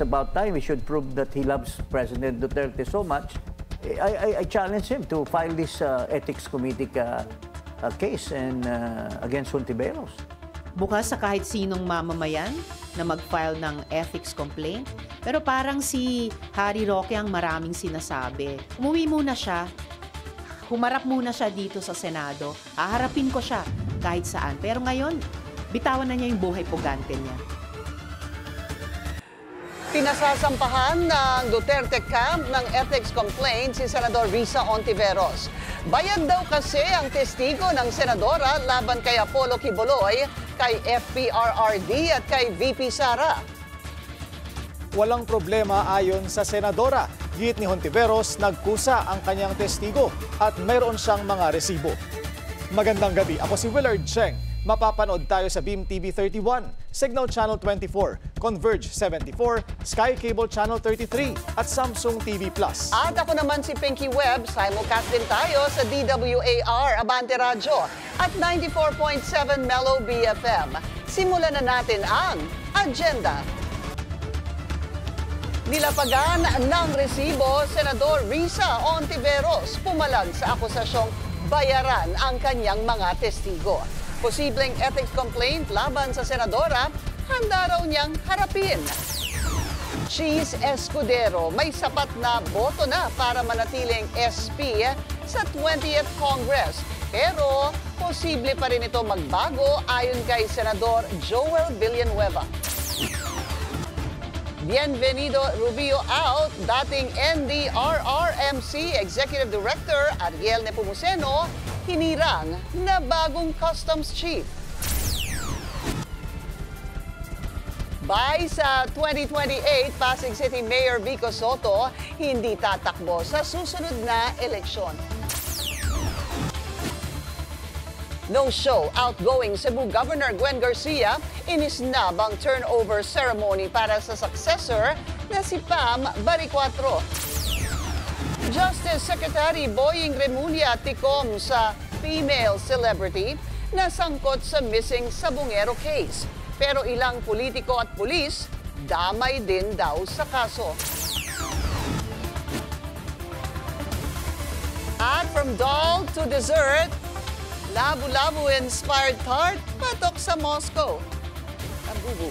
It's about time we should prove that he loves President Duterte so much. I challenge him to file this ethics committee case and against Hontiveros. Bukas sa kahit sinong mamamayan na mag-file ng ethics complaint. Pero parang si Harry Roque ang maraming sinasabi. Umuwi muna siya. Humarap muna siya dito sa Senado. Haharapin ko siya kahit saan. Pero ngayon, bitawan na niya yung buhay pugante niya. Pinasasampahan ng Duterte camp ng ethics complaint si Senador Risa Hontiveros. Bayad daw kasi ang testigo ng senadora laban kay Apollo Quiboloy, kay FPRRD at kay VP Sara. Walang problema ayon sa senadora. Git ni Hontiveros, nagkusa ang kanyang testigo at mayroon siyang mga resibo. Magandang gabi, ako si Willard Cheng. Mapapanood tayo sa Beam TV 31, Signal Channel 24, Converge 74, Sky Cable Channel 33 at Samsung TV Plus. At ako naman si Pinky Webb, simulcast din tayo sa DWAR Abante Radio at 94.7 Mellow BFM. Simulan na natin ang agenda. Nilapagan ng resibo, Senador Risa Hontiveros pumalag sa akusasyong bayaran ang kanyang mga testigo. Posibleng ethics complaint laban sa senadora, handa raw niyang harapin. Cheese Escudero, may sapat na boto na para manatiling SP sa 20th Congress. Pero posible pa rin ito magbago ayon kay Senador Joel Villanueva. Bienvenido Rubio out, dating NDRRMC Executive Director Ariel Nepomuceno, hinirang na bagong Customs Chief. By sa 2028, Pasig City Mayor Vico Soto hindi tatakbo sa susunod na eleksyon. No-show, outgoing Cebu Governor Gwen Garcia inisnab ang turnover ceremony para sa successor na si Pam Baricuatro. Justice Secretary Boying Remulla tikom sa female celebrity na sangkot sa missing Sabongero case. Pero ilang politiko at pulis damay din daw sa kaso. At from doll to dessert, Labu-Labu inspired tart patok sa Moscow. Abubu.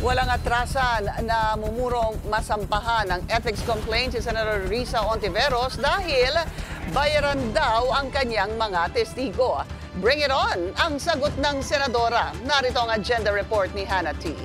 Walang atrasan na mumurong masampahan ng ethics complaint si Senator Risa Hontiveros dahil bayaran daw ang kanyang mga testigo. Bring it on! Ang sagot ng senadora. Narito ang agenda report ni Hannah T.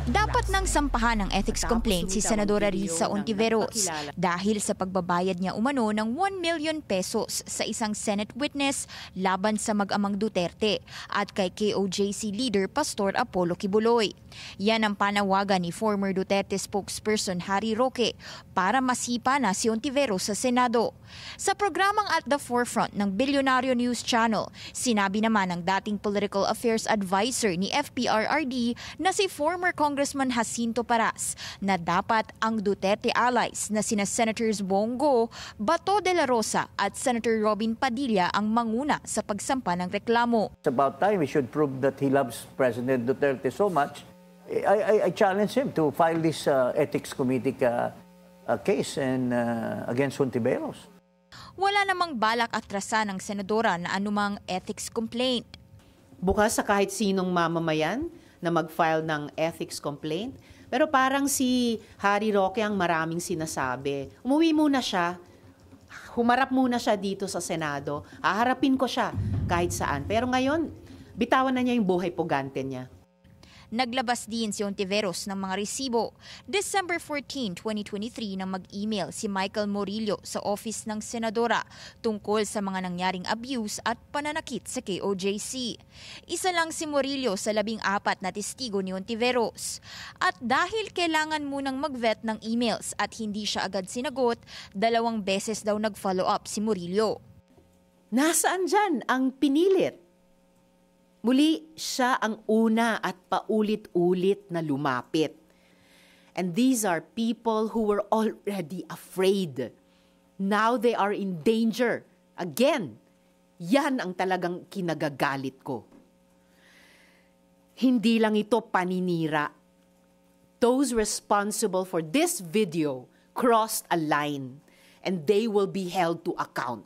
Dapat nang sampahan ng ethics complaint si Senadora Risa Hontiveros dahil sa pagbabayad niya umano ng 1 million pesos sa isang Senate witness laban sa mag-amang Duterte at kay KOJC leader Pastor Apollo Quiboloy. Yan ang panawagan ni former Duterte spokesperson Harry Roque para masipa na si Hontiveros sa Senado. Sa programang At the Forefront ng Bilyonaryo News Channel, sinabi naman ng dating Political Affairs Advisor ni FPRRD na si former Congressman Jacinto Paras na dapat ang Duterte allies na sina Senators Bongo, Bato de la Rosa at Senator Robin Padilla ang manguna sa pagsampa ng reklamo. It's about time we should prove that he loves President Duterte so much. I challenge him to file this ethics committee case and against Hontiveros. Wala namang balak atrasan ng senadora na anumang ethics complaint. Bukas sa kahit sinong mamamayan na mag-file ng ethics complaint. Pero parang si Harry Roque ang maraming sinasabi. Umuwi muna siya. Humarap muna siya dito sa Senado. Haharapin ko siya kahit saan. Pero ngayon, bitawan na niya yung buhay pugante niya. Naglabas din si Ontiveros ng mga resibo. December 14, 2023 nang mag-email si Michael Morillo sa office ng senadora tungkol sa mga nangyaring abuse at pananakit sa KOJC. Isa lang si Morillo sa 14 na testigo ni Ontiveros. At dahil kailangan munang mag-vet ng emails at hindi siya agad sinagot, 2 beses daw nag-follow up si Morillo. Nasaan dyan ang pinilit? Muli, siya ang una at paulit-ulit na lumapit. And these are people who were already afraid. Now they are in danger. Again, yan ang talagang kinagagalit ko. Hindi lang ito paninira. Those responsible for this video crossed a line and they will be held to account.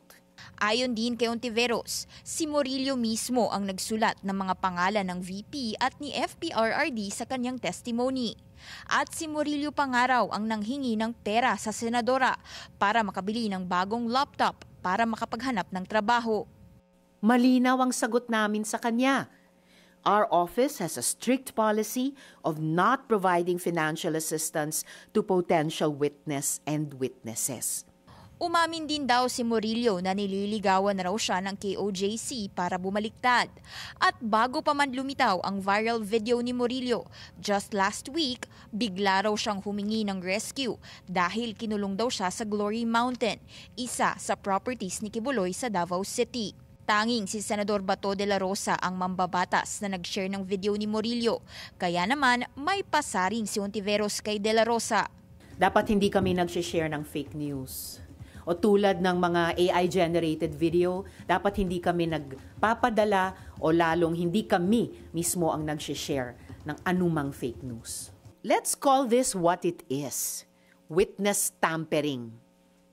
Ayon din kay Ontiveros, si Morillo mismo ang nagsulat ng mga pangalan ng VP at ni FPRRD sa kanyang testimony. At si Morillo pangaraw ang nanghingi ng pera sa senadora para makabili ng bagong laptop para makapaghanap ng trabaho. Malinaw ang sagot namin sa kanya. Our office has a strict policy of not providing financial assistance to potential witness and witnesses. Umamin din daw si Morillo na nililigawan na raw siya ng KOJC para bumaliktad. At bago pa man lumitaw ang viral video ni Morillo, just last week, bigla raw siyang humingi ng rescue dahil kinulong daw siya sa Glory Mountain, isa sa properties ni Kibuloy sa Davao City. Tanging si Senador Bato de la Rosa ang mambabatas na nag-share ng video ni Morillo. Kaya naman may pasaring si Ontiveros kay de la Rosa. Dapat hindi kami nag-share ng fake news. O tulad ng mga AI-generated video, dapat hindi kami nagpapadala o lalong hindi kami mismo ang nag-share ng anumang fake news. Let's call this what it is. Witness tampering,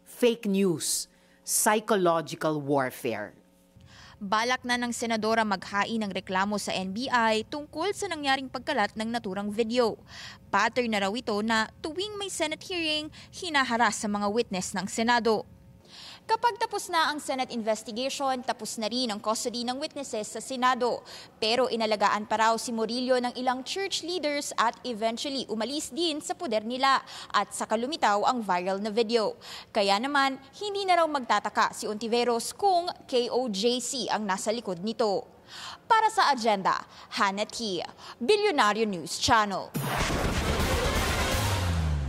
fake news, psychological warfare. Balak na ng senadora maghain ng reklamo sa NBI tungkol sa nangyaring pagkalat ng naturang video. Pattern na raw ito na tuwing may Senate hearing, hinaharas sa mga witness ng Senado. Kapag tapos na ang Senate investigation, tapos na rin ang custody ng witnesses sa Senado. Pero inalagaan pa raw si Morillo ng ilang church leaders at eventually umalis din sa poder nila at saka lumitaw ang viral na video. Kaya naman, hindi na raw magtataka si Ontiveros kung KOJC ang nasa likod nito. Para sa agenda, Hannah T., Bilyonaryo News Channel.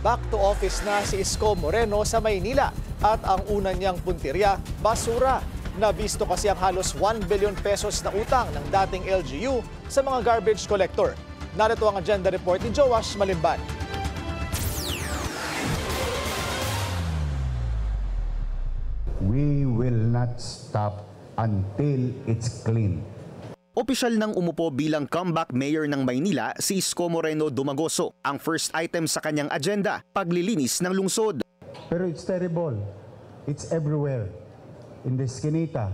Back to office na si Isko Moreno sa Maynila at ang una niyang puntirya, basura. Nabisto kasi ang halos 1 billion pesos na utang ng dating LGU sa mga garbage collector. Narito ang agenda report ni Joash Malimban. We will not stop until it's clean. Opisyal nang umupo bilang comeback mayor ng Maynila si Isko Moreno Dumagoso. Ang first item sa kanyang agenda, paglilinis ng lungsod. Pero it's terrible. It's everywhere. In the Eskinita,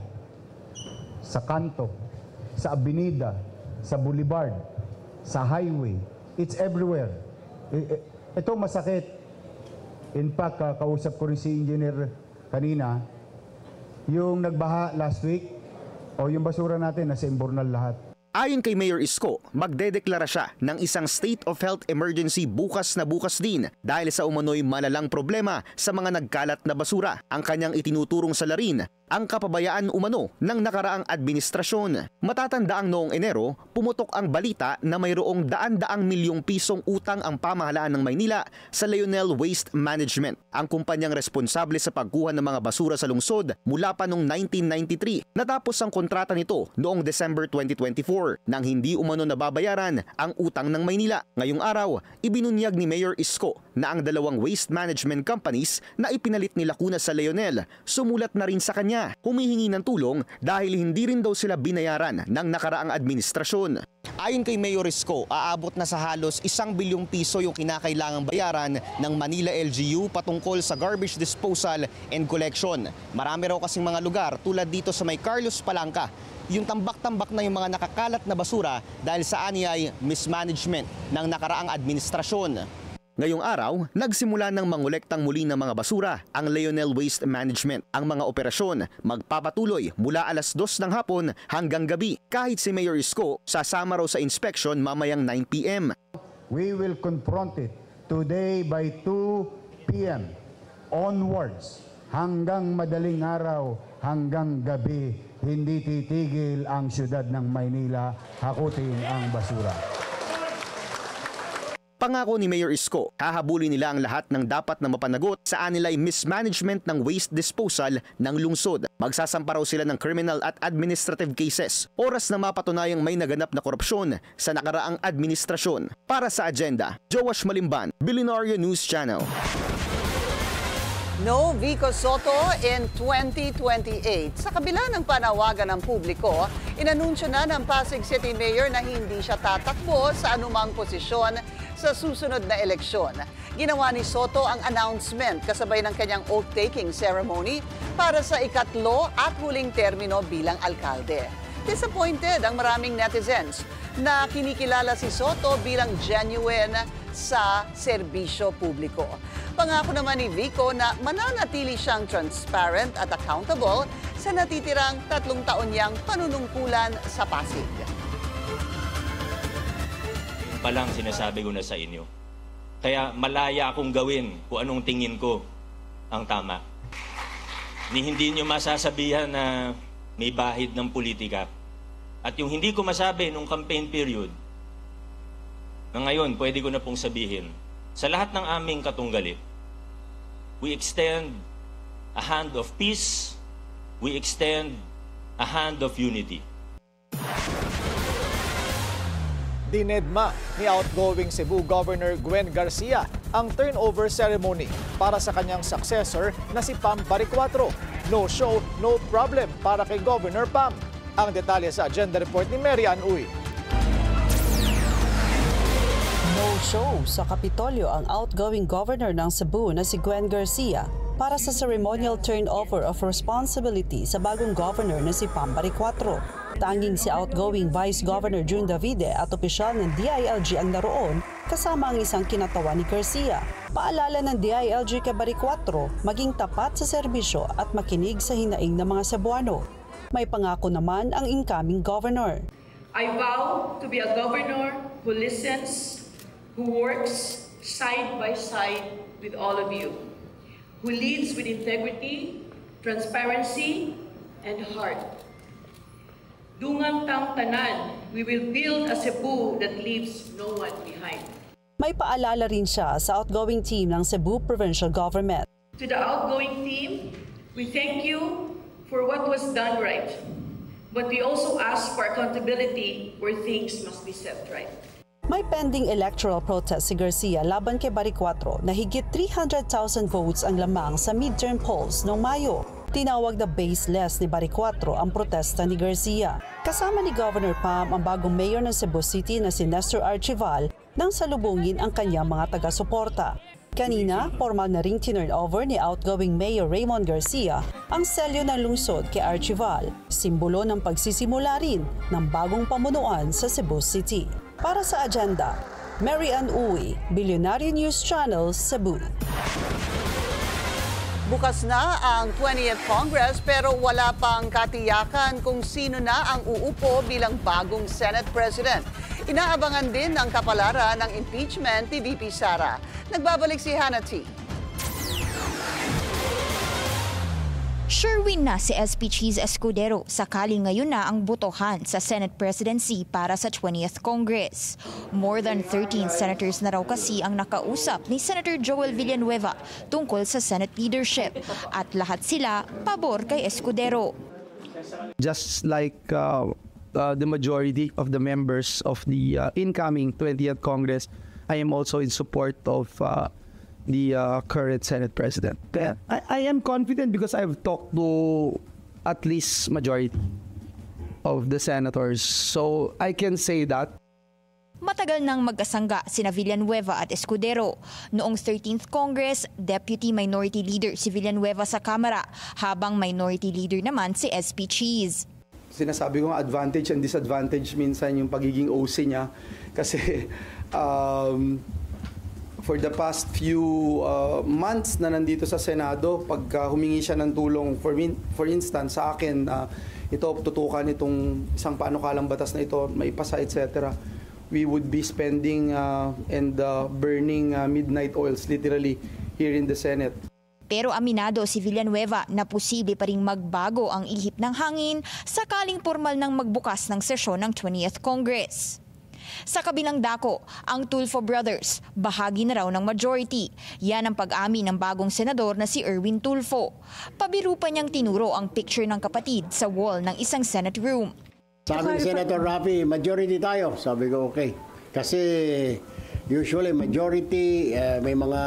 sa kanto, sa avenida, sa boulevard, sa highway. It's everywhere. Ito masakit. In fact, kausap ko rin si engineer kanina, yung nagbaha last week, o yung basura natin nasa imbornal lahat. Ayon kay Mayor Isko, magdedeklara siya ng isang state of health emergency bukas na bukas din dahil sa umano'y malalang problema sa mga nagkalat na basura. Ang kanyang itinuturong salarin ang kapabayaan umano ng nakaraang administrasyon. Matatandaang noong Enero, pumutok ang balita na mayroong daan-daang milyong pisong utang ang pamahalaan ng Maynila sa Leonel Waste Management, ang kumpanyang responsable sa pagkuha ng mga basura sa lungsod mula pa noong 1993. Natapos ang kontrata nito noong December 2024 nang hindi umano nababayaran ang utang ng Maynila. Ngayong araw, ibinunyag ni Mayor Isko na ang 2 waste management companies na ipinalit ni Lacuna sa Leonel sumulat na rin sa kanya. Humihingi ng tulong dahil hindi rin daw sila binayaran ng nakaraang administrasyon. Ayon kay Mayor Isko, aabot na sa halos 1 bilyong piso yung kinakailangang bayaran ng Manila LGU patungkol sa garbage disposal and collection. Marami raw kasing mga lugar tulad dito sa may Carlos Palanca, yung tambak-tambak na yung mga nakakalat na basura dahil sa anyay mismanagement ng nakaraang administrasyon. Ngayong araw, nagsimula ng mangolektang muli ng mga basura ang Leonel Waste Management. Ang mga operasyon magpapatuloy mula alas 2 ng hapon hanggang gabi. Kahit si Mayor Isko sasama raw sa inspection mamayang 9 p.m. We will confront it today by 2 p.m. onwards hanggang madaling araw, hanggang gabi. Hindi titigil ang syudad ng Maynila hakutin ang basura. Pangako ni Mayor Isko, hahabulin nila ang lahat ng dapat na mapanagot sa anilay mismanagement ng waste disposal ng lungsod. Magsasampa raw sila ng criminal at administrative cases. Oras na mapatunayang may naganap na korupsyon sa nakaraang administrasyon. Para sa agenda, Joash Malimban, Billionaire News Channel. No Vico Soto in 2028. Sa kabila ng panawagan ng publiko, inanunsyo na ng Pasig City Mayor na hindi siya tatakbo sa anumang posisyon sa susunod na eleksyon. Ginawa ni Soto ang announcement kasabay ng kanyang oath-taking ceremony para sa ikatlo at huling termino bilang alkalde. Disappointed ang maraming netizens na kinikilala si Soto bilang genuine sa serbisyo publiko. Pangako naman ni Vico na mananatili siyang transparent at accountable sa natitirang 3 taon niyang panunungkulan sa Pasig. Palang sinasabi ko na sa inyo. Kaya malaya akong gawin kung anong tingin ko ang tama. Hindi niyo masasabihan na may bahid ng politika. At yung hindi ko masabi nung campaign period, na ngayon pwede ko na pong sabihin, sa lahat ng aming katunggali, we extend a hand of peace, we extend a hand of unity. Dinedma ni outgoing Cebu Governor Gwen Garcia ang turnover ceremony para sa kanyang successor na si Pam Baricuatro. No show, no problem para kay Governor Pam. Ang detalye sa agenda report ni Mary Ann Uy. No show sa Kapitolyo ang outgoing governor ng Cebu na si Gwen Garcia para sa ceremonial turnover of responsibility sa bagong governor na si Pam Baricuatro. Tanging si outgoing Vice Governor June Davide at opisyal ng DILG ang naroon kasama ang isang kinatawa ni Garcia. Paalala ng DILG kay Baricuatro maging tapat sa serbisyo at makinig sa hinaing ng mga Cebuano. May pangako naman ang incoming governor. I vow to be a governor who listens, who works side by side with all of you, who leads with integrity, transparency, and heart. Dungang tang tanan, we will build a Cebu that leaves no one behind. May paalala rin siya sa outgoing team ng Cebu Provincial Government. To the outgoing team, we thank you for what was done right, but we also ask for accountability where things must be set right. May pending electoral protest si Garcia laban kay Baricuatro na higit 300,000 votes ang lamang sa midterm polls noong Mayo. Tinawag na baseless ni Baricuatro ang protesta ni Garcia. Kasama ni Governor Pam ang bagong mayor ng Cebu City na si Nestor Archival nang salubungin ang kanyang mga taga-suporta. Kanina, formal na ring tinurnover ni outgoing Mayor Raymond Garcia ang selyo ng lungsod kay Archival, simbolo ng pagsisimula rin ng bagong pamunuan sa Cebu City. Para sa agenda, Mary Ann Uy, Billionaire News Channel, Cebu. Bukas na ang 20th Congress pero wala pang katiyakan kung sino na ang uupo bilang bagong Senate President. Inaabangan din ang kapalaran ng impeachment ni VP Sara. Nagbabalik si Hannah T. Sure win na si SP Cheese Escudero sakaling ngayon na ang botohan sa Senate presidency para sa 20th Congress. More than 13 senators na raw kasi ang nakausap ni Senator Joel Villanueva tungkol sa Senate leadership at lahat sila pabor kay Escudero. Just like the majority of the members of the incoming 20th Congress, I am also in support of the current Senate President. I am confident because I've talked to at least majority of the senators. So I can say that. Matagal nang magkasangga sina Villanueva at Escudero. Noong 13th Congress, Deputy Minority Leader si Villanueva sa Kamara, habang Minority Leader naman si SP Cheese. Sinasabi ko nga advantage and disadvantage minsan yung pagiging OC niya kasi For the past few months na nandito sa Senado, pag humingi siya ng tulong, for instance, sa akin, ito, tutukan itong isang panukalang batas na ito, maipasa, etc., we would be spending and burning midnight oils, literally, here in the Senate. Pero aminado si Villanueva na posible pa ring magbago ang ihip ng hangin sakaling formal nang magbukas ng sesyon ng 20th Congress. Sa kabilang dako, ang Tulfo brothers, bahagi na raw ng majority. Yan ang pag-amin ng bagong senador na si Erwin Tulfo. Pabiro pa niyang tinuro ang picture ng kapatid sa wall ng isang Senate room. Sabi ni Senator Rafi, majority tayo. Sabi ko, okay. Kasi usually majority, may mga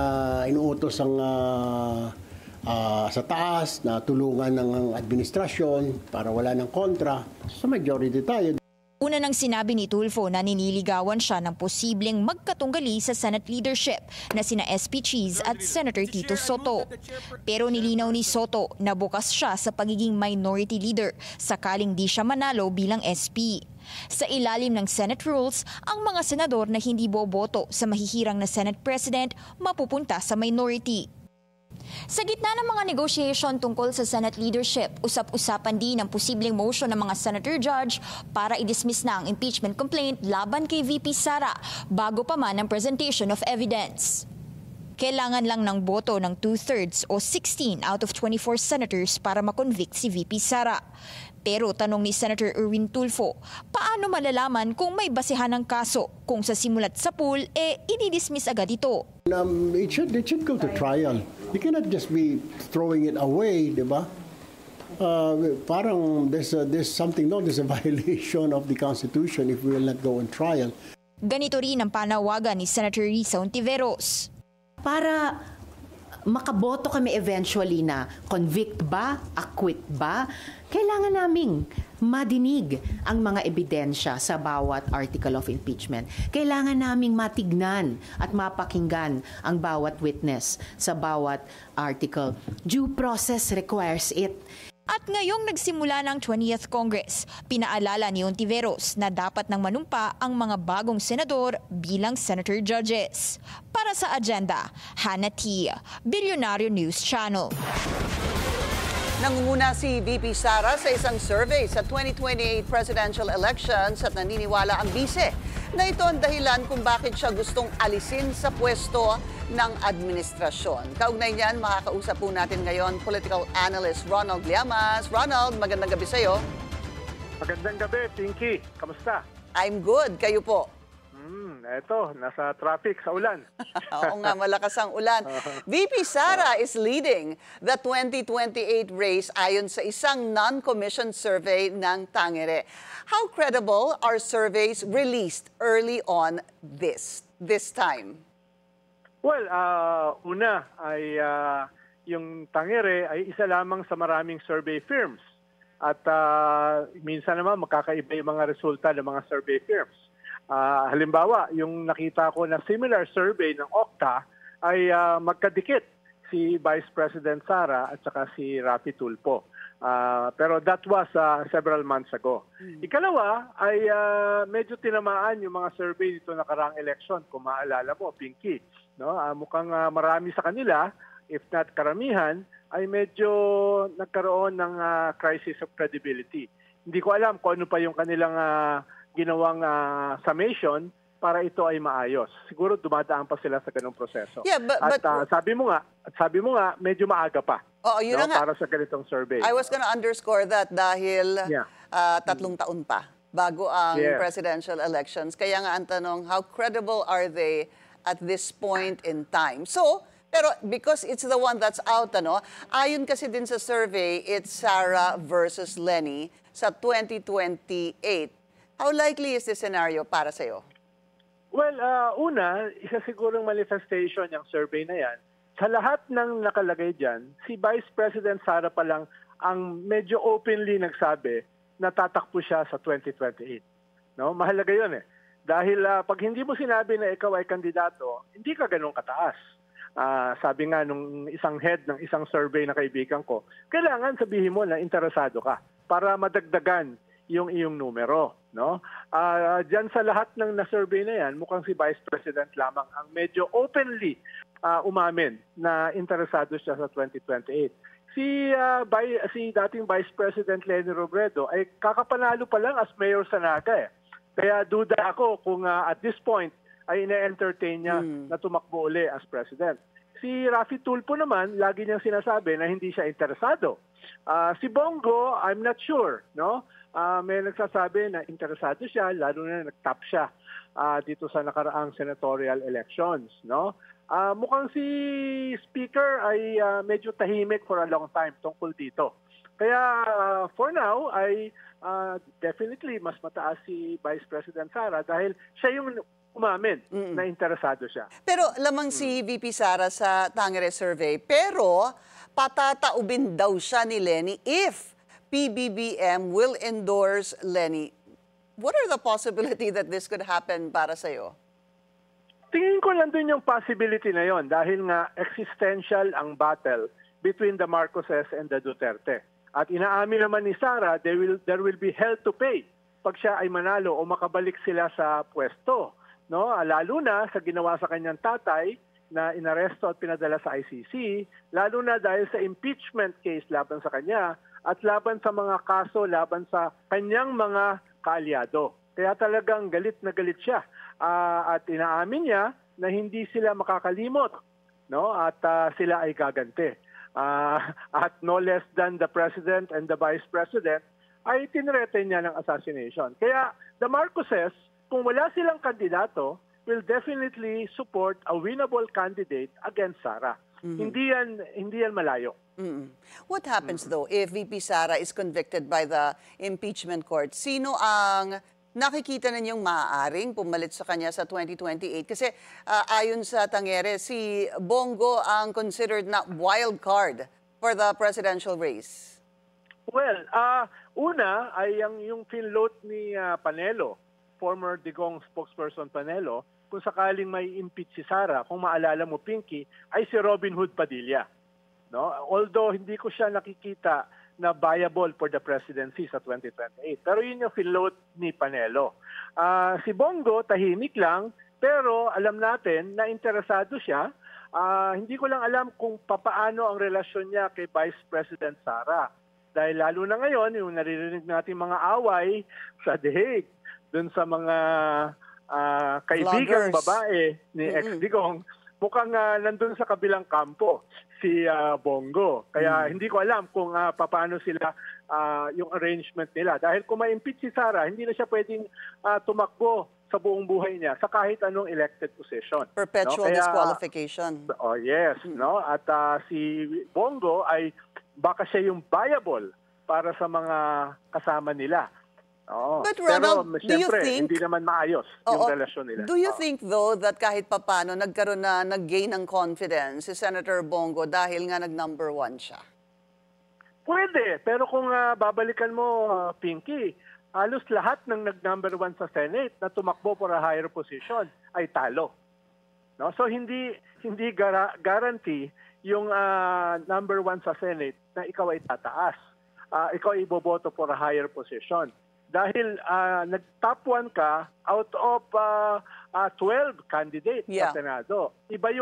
inuutos ang sa taas na tulungan ng administrasyon para wala ng kontra. Sa majority tayo. Una nang sinabi ni Tulfo na niniligawan siya ng posibleng magkatunggali sa Senate leadership na sina SP Cheese at Senator Tito Soto. Pero nilinaw ni Soto na bukas siya sa pagiging minority leader sakaling di siya manalo bilang SP. Sa ilalim ng Senate rules, ang mga senador na hindi boboto sa mahihirang na Senate President mapupunta sa minority. Sa gitna ng mga negotiation tungkol sa Senate leadership, usap-usapan din ang posibleng motion ng mga senator judge para i-dismiss na ang impeachment complaint laban kay VP Sara bago pa man ang presentation of evidence. Kailangan lang ng boto ng 2/3 o 16 out of 24 senators para makonvict si VP Sara. Pero tanong ni Senator Erwin Tulfo, paano malalaman kung may basehan ng kaso kung sa simulat sa pool, i-dismiss agad ito? It should go to trial. You cannot just be throwing it away, di ba? Parang there's something, no, there's a violation of the Constitution if we will not go on trial. Ganito rin ang panawagan ni Senator Risa Ontiveros. Para makaboto kami eventually na convict ba, acquit ba, kailangan naming madinig ang mga ebidensya sa bawat article of impeachment. Kailangan naming matignan at mapakinggan ang bawat witness sa bawat article. Due process requires it. At ngayong nagsimula ng 20th Congress, pinaalala ni Ontiveros na dapat nang manumpa ang mga bagong senador bilang senator judges. Para sa agenda, Hannah T., Bilyonaryo News Channel. Nangunguna si VP Sara sa isang survey sa 2028 presidential elections at naniniwala ang bise na ito ang dahilan kung bakit siya gustong alisin sa pwesto ng administrasyon. Kaugnay niyan, makakausap po natin ngayon political analyst Ronald Llamas. Ronald, magandang gabi sa iyo. Magandang gabi, Pinky. Kamusta? I'm good. Kayo po? Eto, nasa traffic sa ulan. Oo nga, malakas ang ulan. VP Sara is leading the 2028 race ayon sa isang non-commissioned survey ng Tangere. How credible are surveys released early on this time? Well, una ay yung Tangere ay isa lamang sa maraming survey firms. At minsan naman makakaiba yung mga resulta ng mga survey firms. Halimbawa, yung nakita ko na similar survey ng Okta ay magkadikit si Vice President Sara at saka si Rafi Tulfo. Pero that was several months ago. Ikalawa ay medyo tinamaan yung mga survey dito nakaraang election. Kung maalala mo, Pinky, no? Mukhang marami sa kanila, if not karamihan, ay medyo nagkaroon ng crisis of credibility. Hindi ko alam kung ano pa yung kanilang ginawang summation para ito ay maayos. Siguro dumadaan pa sila sa ganung proseso. Yeah, but sabi mo nga, medyo maaga pa. Oo, yun na nga. Para sa ganitong survey. I was gonna underscore that dahil 3 taon pa bago ang presidential elections. Kaya nga ang tanong, how credible are they at this point in time? So, pero because it's the one that's out, ayon kasi din sa survey, it's Sara versus Lenny sa 2028. How likely is this scenario para sa'yo? Well, una, isa sigurong manifestation yung survey na yan. Sa lahat ng nakalagay dyan, si Vice President Sara pa lang ang medyo openly nagsabi na tatakbo siya sa 2028. No? Mahalaga yun eh. Dahil pag hindi mo sinabi na ikaw ay kandidato, hindi ka ganun kataas. Sabi nga nung isang head ng isang survey na kaibigan ko, kailangan sabihin mo na interesado ka para madagdagan yung iyong numero, no? Diyan sa lahat ng na-survey na yan, mukhang si Vice President lamang ang medyo openly umamin na interesado siya sa 2028. Si dating Vice President Leni Robredo ay kakapanalo pa lang as mayor sa Naga. Kaya duda ako kung at this point ay ina-entertain niya na tumakbo uli as president. Si Raffy Tulfo naman, lagi niyang sinasabi na hindi siya interesado. Si Bongo, I'm not sure, no? May nagsasabi na interesado siya, lalo na nag-top siya dito sa nakaraang senatorial elections, no? Mukhang si Speaker ay medyo tahimik for a long time tungkol dito. Kaya for now ay definitely mas mataas si Vice President Sara dahil siya yung umamin na interesado siya. Pero lamang si VP Sara sa Tangere survey, pero patataubin daw siya ni Leni if PBBM will endorse Leni. What are the possibility that this could happen para sa'yo? Tingin ko nandun yung possibility na yon dahil nga existential ang battle between the Marcoses and the Duterte. At inaamin naman ni Sara, there will be hell to pay pag siya ay manalo o makabalik sila sa pwesto. No? Lalo na sa ginawa sa kanyang tatay na inaresto at pinadala sa ICC, lalo na dahil sa impeachment case laban sa kanya at laban sa mga kaso laban sa kanyang mga kaalyado. Kaya talagang galit na galit siya. At inaamin niya na hindi sila makakalimot, no? At sila ay gaganti. At no less than the President and the Vice President ay tinrete niya ng assassination. Kaya the Marcoses, kung wala silang kandidato, will definitely support a winnable candidate against Sara. Hindi yan malayo. What happens though if VP Sara is convicted by the impeachment court? Sino ang nakikita ninyong maaaring pumalit sa kanya sa 2028? Kasi ayon sa Tangere, si Bongo ang considered na wild card for the presidential race. Well, una ay yung finloat ni Panelo, former Digong spokesperson Panelo, kung sakaling may impeach si Sara, kung maalala mo, Pinky, ay si Robin Hood Padilla. No? Although hindi ko siya nakikita na viable for the presidency sa 2028. Pero yun yung finloat ni Panelo. Si Bongo, tahimik lang, pero alam natin na interesado siya. Hindi ko lang alam kung papaano ang relasyon niya kay Vice President Sara. Dahil lalo na ngayon, yung naririnig natin mga away sa The Hague, dun sa mga kaibigang babae ni ex-Digong, mukhang nandun sa kabilang kampo si Bongo. Kaya hindi ko alam kung paano sila yung arrangement nila. Dahil kung ma-impeach si Sara, hindi na siya pwedeng tumakbo sa buong buhay niya sa kahit anong elected position. Perpetual disqualification. Oh yes, no? At si Bongo ay baka siya yung viable para sa mga kasama nila. But Ronald, pero, do you think hindi naman maayos yung relasyon nila? Do you think though that kahit papano nag-gain ng confidence si Senator Bongo dahil nga nag-number 1 siya? Pwede, pero kung babalikan mo, Pinky, halos lahat ng nag-number 1 sa Senate na tumakbo for a higher position ay talo. No? So hindi guarantee yung number 1 sa Senate na ikaw ay tataas. Ikaw ay iboboto for a higher position. Dahil nag-top 1 ka out of 12 candidates sa Senado. Iba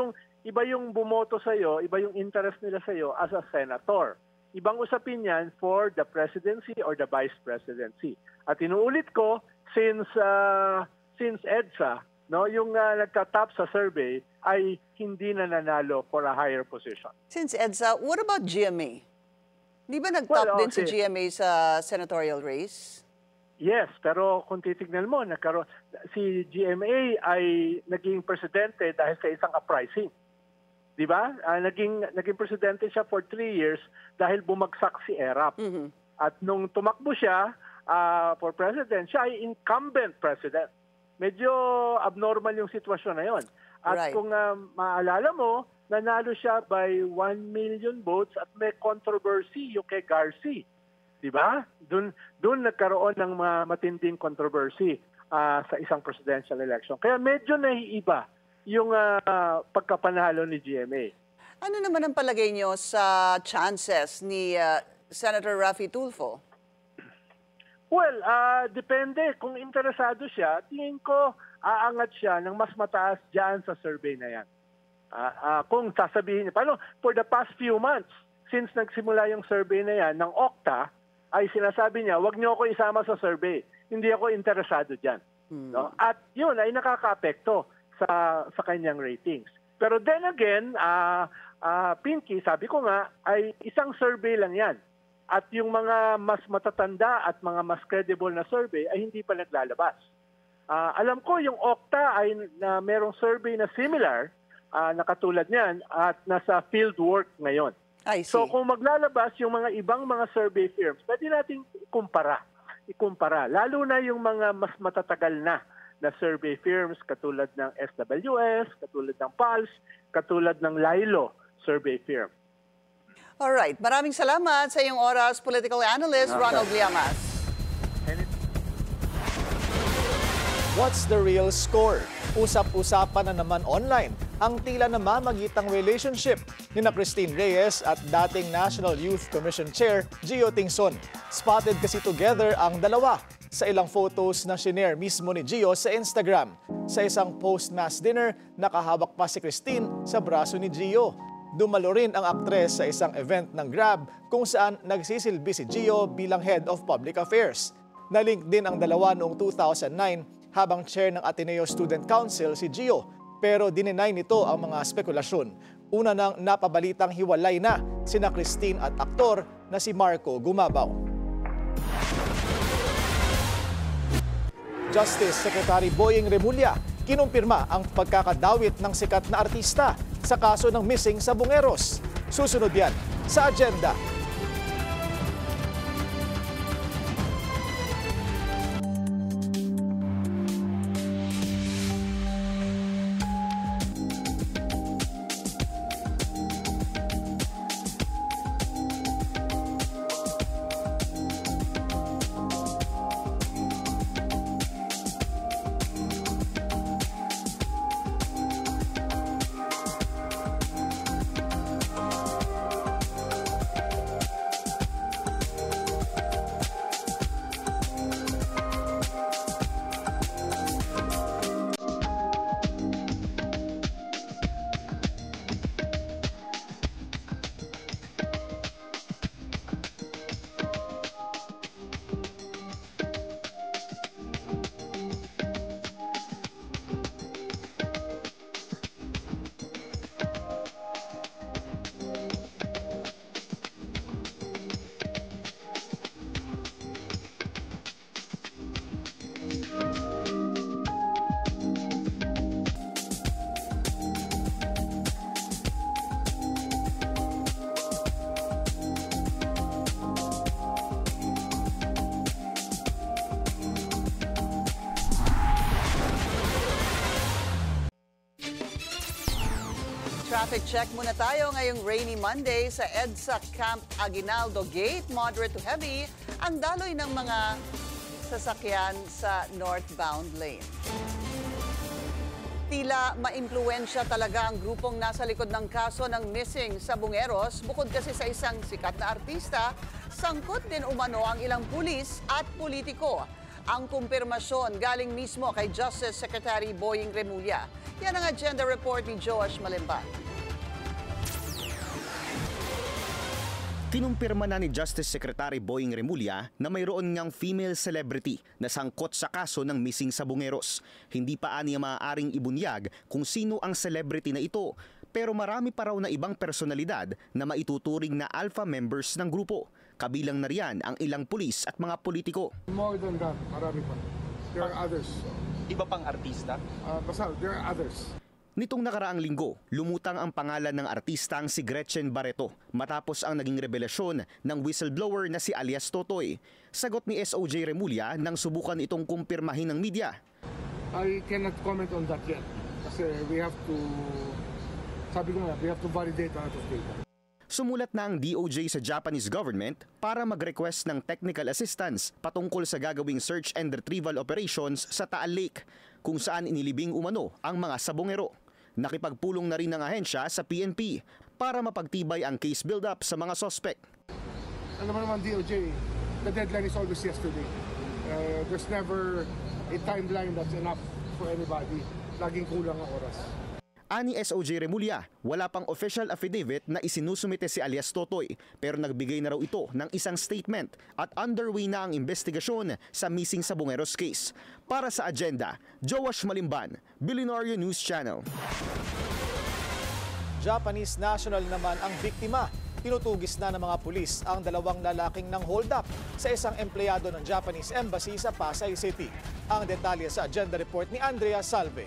yung bumoto sa iyo, iba yung interest nila sa iyo as a senator. Ibang usapin yan for the presidency or the vice presidency. At inuulit ko, since EDSA, no, yung nagtatap sa survey ay hindi na nanalo for a higher position. Since EDSA, what about GMA? Di ba nag-top din si GMA sa senatorial race? Yes, pero kung titignan mo, si GMA ay naging presidente dahil sa isang uprising. Di ba? Naging presidente siya for 3 years dahil bumagsak si ERAP. At nung tumakbo siya for president, siya ay incumbent president. Medyo abnormal yung sitwasyon na yon. At kung maalala mo, nanalo siya by 1 million votes at may controversy yung kay Garci. Diba? Doon nagkaroon ng matinding controversy sa isang presidential election. Kaya medyo naiiba yung pagkapanalo ni GMA. Ano naman ang palagay nyo sa chances ni Senator Raffy Tulfo? Well, depende. Kung interesado siya, tingin ko aangat siya ng mas mataas dyan sa survey na yan. Kung sasabihin niya, paano, for the past few months, since nagsimula yung survey na yan ng Okta, ay sinasabi niya, wag niyo ako isama sa survey. Hindi ako interesado dyan. No? At yun ay nakaka-apekto sa kanyang ratings. Pero then again, Pinky, sabi ko nga, ay isang survey lang yan. At yung mga mas matatanda at mga mas credible na survey ay hindi pa naglalabas. Alam ko yung Okta ay merong survey na similar na katulad niyan at nasa field work ngayon. So kung maglalabas yung mga ibang mga survey firms, pwede natin ikumpara. Lalo na yung mga mas matatagal na survey firms katulad ng SWS, katulad ng PALS, katulad ng Lilo survey firm. Alright, maraming salamat sa iyong oras, political analyst Ronald Llamas. What's the real score? Usap-usapan na naman online ang tila namamagitang relationship ni Christine Reyes at dating National Youth Commission Chair Gio Tingson. Spotted kasi together ang dalawa sa ilang photos na shinare mismo ni Gio sa Instagram. Sa isang post-mass dinner, nakahawak pa si Christine sa braso ni Gio. Dumalo rin ang aktres sa isang event ng Grab kung saan nagsisilbi si Gio bilang Head of Public Affairs. Nalink din ang dalawa noong 2009 habang chair ng Ateneo Student Council si Gio, pero dininay nito ang mga spekulasyon. Una nang napabalitang hiwalay na sina Christine at aktor na si Marco Gumabaw. Justice Secretary Boying Remulla kinumpirma ang pagkakadawit ng sikat na artista sa kaso ng missing sa Bungeros. Susunod yan sa agenda. Traffic check muna tayo ngayong rainy Monday sa EDSA Camp Aguinaldo Gate. Moderate to heavy ang daloy ng mga sasakyan sa northbound lane. Tila maimpluwensya talaga ang grupong nasa likod ng kaso ng missing sa Bungeros. Bukod kasi sa isang sikat na artista, sangkot din umano ang ilang pulis at politiko. Ang kumpirmasyon galing mismo kay Justice Secretary Boying Remulla. Yan ang agenda report ni Joash Malimban. Kinumpirma na ni Justice Secretary Boying Remulla na mayroon ngang female celebrity na sangkot sa kaso ng missing sa Bungeros. Hindi pa aniya maaaring ibunyag kung sino ang celebrity na ito, pero marami pa raw na ibang personalidad na maituturing na alpha members ng grupo. Kabilang na riyan ang ilang pulis at mga politiko. More than that, marami pa. There are others. Iba pang artista? Basta, there are others. Nitong nakaraang linggo, lumutang ang pangalan ng artistang si Gretchen Barreto matapos ang naging revelasyon ng whistleblower na si alias Totoy. Sagot ni SOJ Remulla nang subukan itong kumpirmahin ng media. I cannot comment on that yet kasi we have to, sabi ko nga, we have to validate a lot of data. Sumulat na ang DOJ sa Japanese government para mag-request ng technical assistance patungkol sa gagawing search and retrieval operations sa Taal Lake, kung saan inilibing umano ang mga sabongero. Nakipagpulong na rin ng ahensya sa PNP para mapagtibay ang case build-up sa mga suspect. Alam mo naman DOJ, the deadline is always yesterday. There's never a timeline that's enough for anybody. Laging kulang ang oras. Ani SOJ Remulla, wala pang official affidavit na isinusumite si alias Totoy pero nagbigay na raw ito ng isang statement at underway na ang investigasyon sa missing Sabongeros case. Para sa agenda, Joash Malimban, Billionaire News Channel. Japanese national naman ang biktima. Tinutugis na ng mga pulis ang dalawang lalaking ng hold-up sa isang empleyado ng Japanese Embassy sa Pasay City. Ang detalye sa agenda report ni Andrea Salve.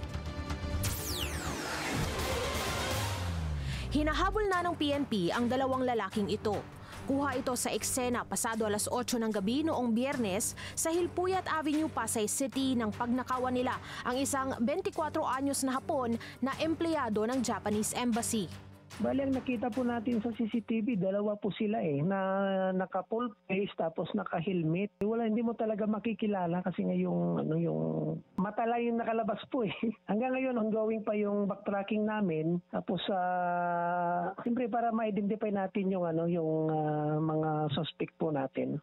Hinahabol na ng PNP ang dalawang lalaking ito. Kuha ito sa eksena pasado alas 8 ng gabi noong Biyernes sa Hilpuyat Avenue, Pasay City nang pagnakawan nila ang isang 24 anyos na Hapon na empleyado ng Japanese Embassy. Bali, ang nakita po natin sa CCTV, dalawa po sila na naka-full face tapos naka-helmet. Wala, hindi mo talaga makikilala kasi nga yung mata lang yung nakalabas po . Hanggang ngayon, ongoing pa yung backtracking namin. Tapos, siyempre para ma-identify natin yung mga suspect po natin.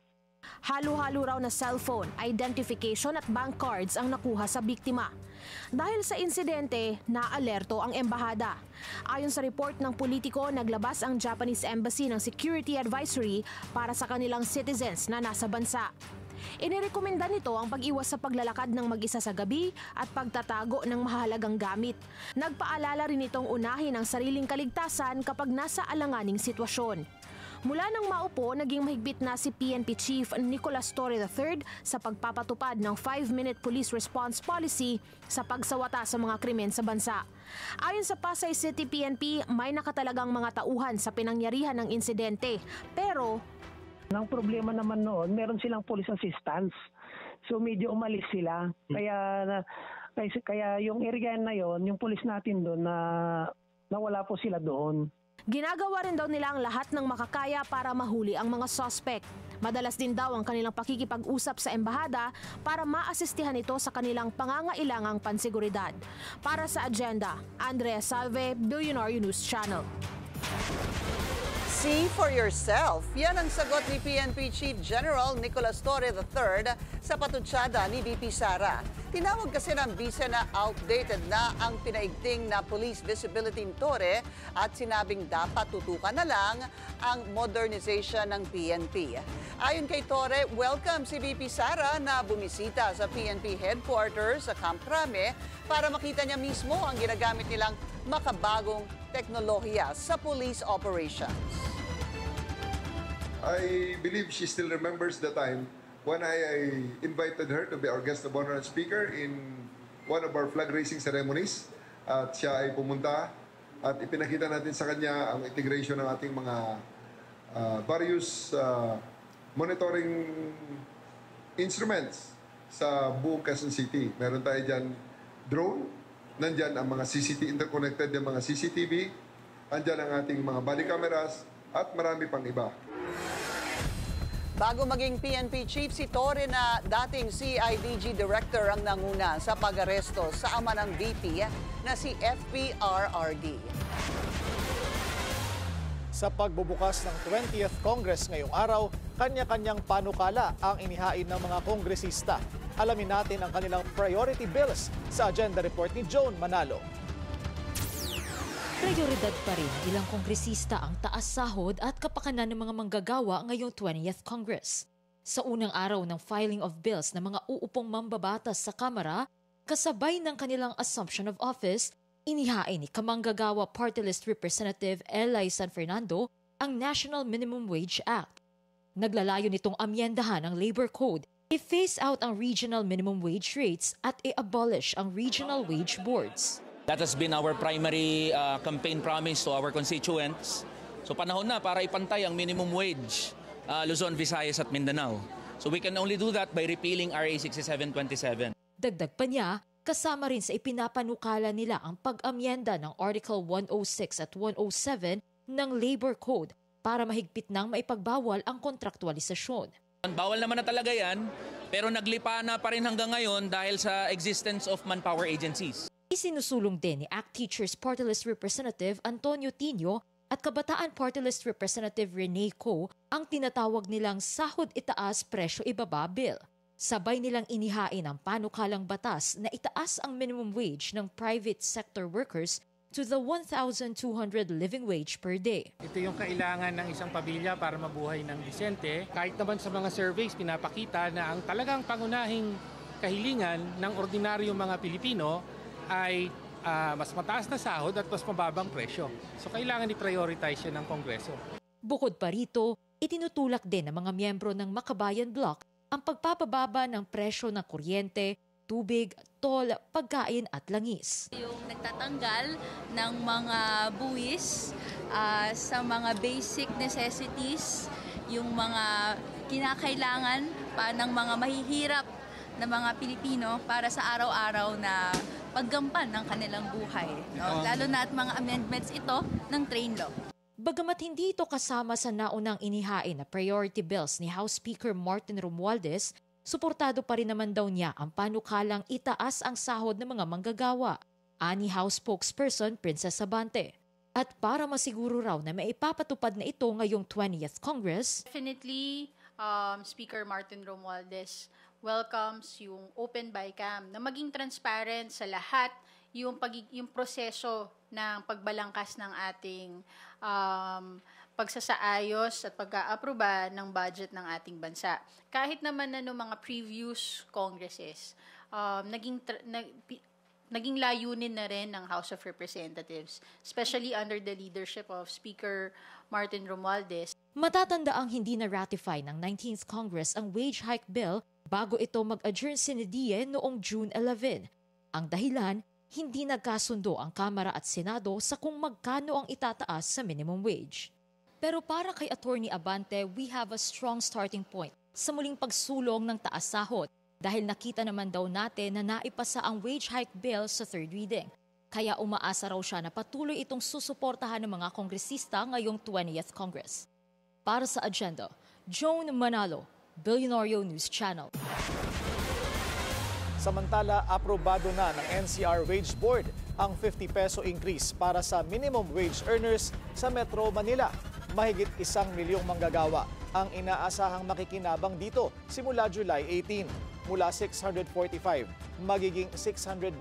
Halo-halo raw na cellphone, identification at bank cards ang nakuha sa biktima. Dahil sa insidente, naalerto ang embahada. Ayon sa report ng politiko, naglabas ang Japanese Embassy ng security advisory para sa kanilang citizens na nasa bansa. Inirekomenda nito ang pag-iwas sa paglalakad ng mag-isa sa gabi at pagtatago ng mahalagang gamit. Nagpaalala rin itong unahin ang sariling kaligtasan kapag nasa alanganing sitwasyon. Mula nang maupo, naging mahigpit na si PNP Chief Nicolas Torre III sa pagpapatupad ng 5-minute police response policy sa pagsawata sa mga krimen sa bansa. Ayon sa Pasay City PNP, may nakatalagang mga tauhan sa pinangyarihan ng insidente. Pero ang problema naman noon, meron silang police assistance. So medyo umalis sila. Kaya yung area na yon, yung police natin doon nawala po sila doon. Ginagawa rin daw nila ang lahat ng makakaya para mahuli ang mga suspect. Madalas din daw ang kanilang pakikipag-usap sa embahada para maasistihan ito sa kanilang pangangailangang pansiguridad. Para sa agenda, Andrea Salve, Billionaire News Channel. See for yourself. Yan ang sagot ni PNP Chief General Nicolas Torre III sa patutsada ni VP Sara. Tinawag kasi ng bise na outdated na ang pinaigting na police visibility ni Torre at sinabing dapat tutukan na lang ang modernization ng PNP. Ayon kay Torre, welcome si VP Sara na bumisita sa PNP headquarters sa Camp Crame para makita niya mismo ang ginagamit nilang makabagong teknolohiya sa police operations. I believe she still remembers the time when I invited her to be our guest of honor and speaker in one of our flag raising ceremonies. At siya ay pumunta at ipinakita natin sa kanya ang integration ng ating mga various monitoring instruments sa buong Quezon City. Meron tayo dyan drone, nandyan ang mga interconnected yung mga CCTV, andyan ang ating mga body cameras at marami pang iba. Bago maging PNP Chief, si Torre na dating CIDG Director ang nanguna sa pag-aresto sa ama ng VP na si FPRRD. Sa pagbubukas ng 20th Congress ngayong araw, kanya-kanyang panukala ang inihain ng mga kongresista. Alamin natin ang kanilang priority bills sa agenda report ni Joan Manalo. Prioridad pa rin ilang kongresista ang taas sahod at kapakanan ng mga manggagawa ngayong 20th Congress. Sa unang araw ng filing of bills ng mga uupong mambabatas sa Kamara, kasabay ng kanilang assumption of office, inihain ni Kamanggagawa Party List Representative Eli San Fernando ang National Minimum Wage Act. Naglalayo nitong amyendahan ang Labor Code, i-phase out ang regional minimum wage rates at i-abolish ang regional wage boards. That has been our primary campaign promise to our constituents. So panahon na para ipantay ang minimum wage, Luzon, Visayas at Mindanao. So we can only do that by repealing RA 6727. Dagdag pa niya, kasama rin sa ipinapanukala nila ang pag-amyenda ng Article 106 at 107 ng Labor Code para mahigpit nang maipagbawal ang kontraktualisasyon. Bawal naman na talaga yan, pero naglipa na pa rin hanggang ngayon dahil sa existence of manpower agencies. Isinusulong din ni ACT Teachers Party List Representative Antonio Tino at Kabataan Party List Representative Rene Co ang tinatawag nilang sahod itaas presyo ibaba bill. Sabay nilang inihain ang panukalang batas na itaas ang minimum wage ng private sector workers to the 1,200 living wage per day. Ito yung kailangan ng isang pamilya para mabuhay ng disente. Kahit naman sa mga surveys, pinapakita na ang talagang pangunahing kahilingan ng ordinaryong mga Pilipino ay mas mataas na sahod at mas mababang presyo. So kailangan i-prioritize yan ng Kongreso. Bukod pa rito, itinutulak din ng mga miyembro ng Makabayan Bloc ang pagpapababa ng presyo ng kuryente, tubig, toll, pagkain at langis. Yung nagtatanggal ng mga buwis sa mga basic necessities, yung mga kinakailangan pa ng mga mahihirap na mga Pilipino para sa araw-araw na paggampan ng kanilang buhay. No? Lalo na at mga amendments ito ng train law. Bagamat hindi ito kasama sa naunang inihain na priority bills ni House Speaker Martin Romualdez, suportado pa rin naman daw niya ang panukalang itaas ang sahod ng mga manggagawa, ani House spokesperson Princess Abante. At para masiguro raw na maipapatupad na ito ngayong 20th Congress, definitely Speaker Martin Romualdez welcomes yung open bycam na maging transparent sa lahat yung proseso ng pagbalangkas ng ating pagsasaayos at pag-aaproba ng budget ng ating bansa. Kahit naman na noong mga previous congresses, naging layunin na rin ng House of Representatives, especially under the leadership of Speaker Martin Romualdez. Matatandaang hindi na-ratify ng 19th Congress ang wage hike bill bago ito mag-adjourn sinidie noong June 11. Ang dahilan, hindi nagkasundo ang Kamara at Senado sa kung magkano ang itataas sa minimum wage. Pero para kay Attorney Abante, we have a strong starting point sa muling pagsulong ng taas sahod dahil nakita naman daw natin na naipasa ang wage hike bill sa third reading. Kaya umaasa raw siya na patuloy itong susuportahan ng mga kongresista ngayong 20th Congress. Para sa Agenda, Joan Manalo, Billionario News Channel. Samantala, aprobado na ng NCR Wage Board ang 50 peso increase para sa minimum wage earners sa Metro Manila. Mahigit 1 milyong manggagawa ang inaasahang makikinabang dito simula July 18. Mula 645, magiging 695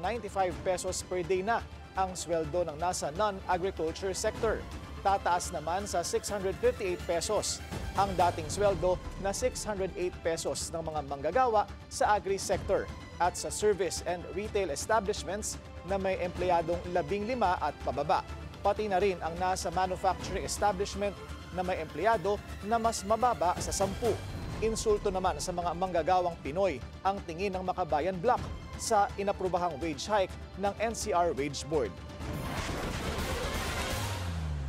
pesos per day na ang sweldo ng nasa non-agriculture sector. Tataas naman sa 658 pesos ang dating sweldo na 608 pesos ng mga manggagawa sa agri-sector at sa service and retail establishments na may empleyadong 15 at pababa. Pati na rin ang nasa manufacturing establishment na may empleyado na mas mababa sa 10. Insulto naman sa mga manggagawang Pinoy ang tingin ng Makabayan Bloc sa inaprubahang wage hike ng NCR Wage Board.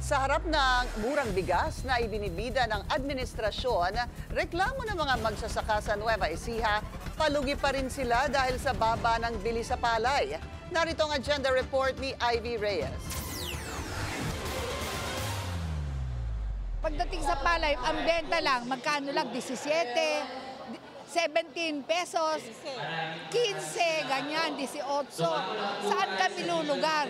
Sa harap ng murang bigas na ibinibida ng administrasyon, reklamo ng mga magsasaka sa Nueva Ecija, palugi pa rin sila dahil sa baba ng bili sa palay. Narito ang agenda report ni Ivy Reyes. Pagdating sa palay, ang benta lang, magkano lang? 17, 17 pesos, 15, ganyan, 18. Saan kami lulugar?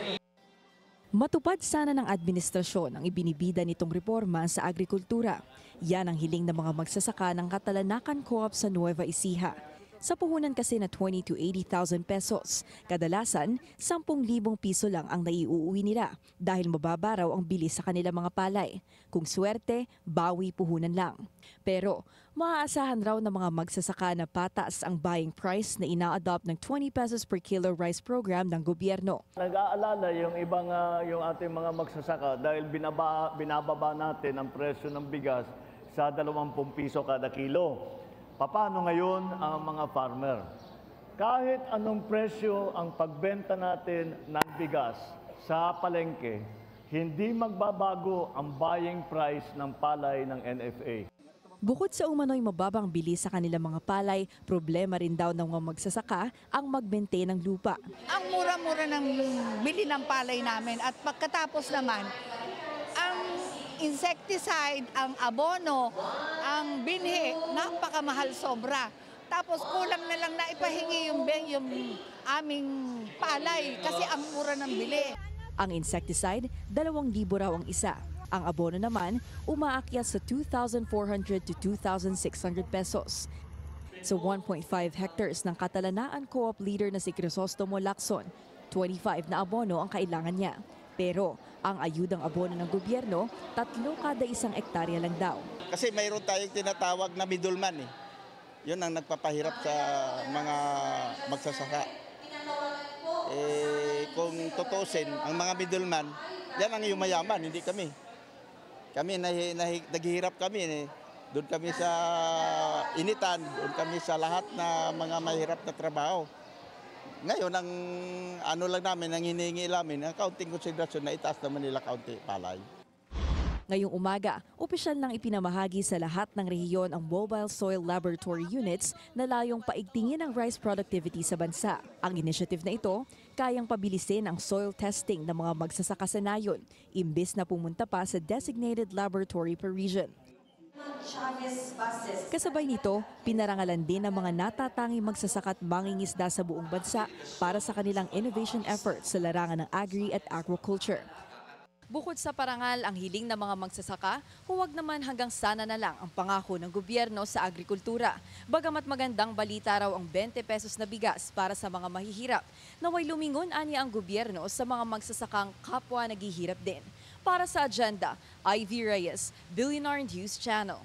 Matupad sana ng administrasyon ang ibinibida nitong reforma sa agrikultura. Yan ang hiling ng mga magsasaka ng Katalanakan Co-op sa Nueva Ecija. Sa puhunan kasi na 20 to 80,000 pesos, kadalasan 10,000 piso lang ang naiuuwi nila dahil mababa raw ang bili sa kanilang mga palay. Kung swerte, bawi puhunan lang. Pero maaasahan raw ng mga magsasaka na patas ang buying price na ina-adopt ng 20 pesos per kilo rice program ng gobyerno. Nag-aalala yung ibang yung ating mga magsasaka dahil binababa natin ang presyo ng bigas sa 20 piso kada kilo. Paano ngayon ang mga farmer? Kahit anong presyo ang pagbenta natin ng bigas sa palengke, hindi magbabago ang buying price ng palay ng NFA. Bukod sa umano'y mababang bili sa kanilang mga palay, problema rin daw ng mga magsasaka ang mag-maintain ng lupa. Ang mura-mura ng bili ng palay namin at pagkatapos naman, ang insecticide, ang abono, ang binhi, napakamahal sobra. Tapos kulang na lang na ipahingi yung aming palay kasi ang mura ng bili. Ang insecticide, 2,000 raw ang isa. Ang abono naman, umaakyat sa 2,400 to 2,600 pesos. Sa 1.5 hectares ng Katalanaan Co-op leader na si Crisostomo Lacson, 25 na abono ang kailangan niya. Pero ang ayudang abono ng gobyerno, 3 kada 1 hektarya lang daw. Kasi mayroon tayong tinatawag na middleman eh. Yun ang nagpapahirap sa mga magsasaka. Kung tutusin, ang mga middleman, yan ang yumayaman, hindi kami. Kami, naghihirap kami. Doon kami sa initan, doon kami sa lahat na mga mahirap na trabaho. Ngayon, ang ano lang namin, ang hinihingi namin, ang kaunting konsiderasyon na itaas naman nila kaunti palay. Ngayong umaga, opisyal nang ipinamahagi sa lahat ng rehiyon ang Mobile Soil Laboratory Units na layong paigtingin ang rice productivity sa bansa. Ang initiative na ito, kayang pabilisin ang soil testing ng mga magsasaka sa nayon, imbes na pumunta pa sa designated laboratory per region. Kasabay nito, pinarangalan din ang mga natatanging magsasaka at mangingisda sa buong bansa para sa kanilang innovation efforts sa larangan ng agri at aquaculture. Bukod sa parangal ang hiling ng mga magsasaka, huwag naman hanggang sana na lang ang pangako ng gobyerno sa agrikultura. Bagamat magandang balita raw ang 20 pesos na bigas para sa mga mahihirap, naway lumingon aniya ang gobyerno sa mga magsasakang kapwa naghihirap din. Para sa Agenda, Ivy Reyes, Billionaire News Channel.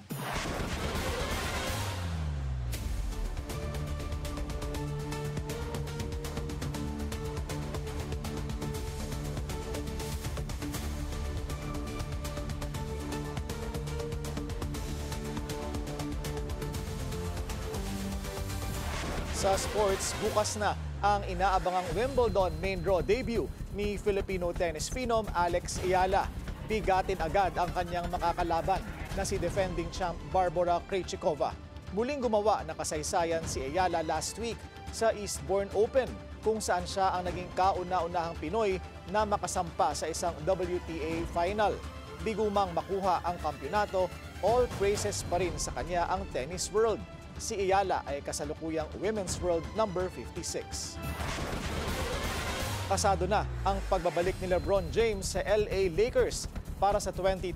Sa sports, bukas na ang inaabangang Wimbledon main draw debut ni Filipino tennis phenom Alex Ayala. Bigatin agad ang kanyang makakalaban na si defending champ Barbora Krejcikova. Muling gumawa ng kasaysayan si Ayala last week sa Eastbourne Open kung saan siya ang naging kauna-unahang Pinoy na makasampa sa isang WTA final. Bigumang makuha ang kampyonato, all praises pa rin sa kanya ang tennis world. Si Ayala ay kasalukuyang Women's World number 56. Pasado na ang pagbabalik ni LeBron James sa LA Lakers para sa 2025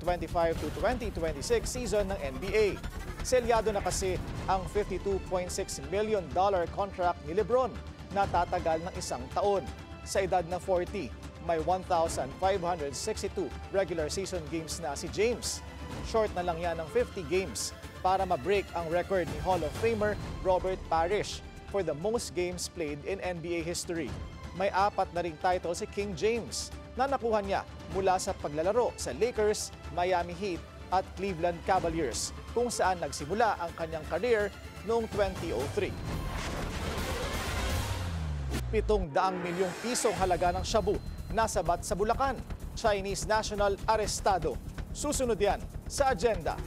to 2026 season ng NBA. Selyado na kasi ang $52.6 million contract ni LeBron na tatagal ng 1 taon. Sa edad na 40, may 1,562 regular season games na si James. Short na lang yan ng 50 games para ma-break ang record ni Hall of Famer Robert Parrish for the most games played in NBA history. May 4 na ring title si King James na nakuha niya mula sa paglalaro sa Lakers, Miami Heat at Cleveland Cavaliers kung saan nagsimula ang kanyang career noong 2003. 700 milyong pisong halaga ng shabu nasabat sa Bulacan. Chinese national arestado. Susunod yan sa Agenda.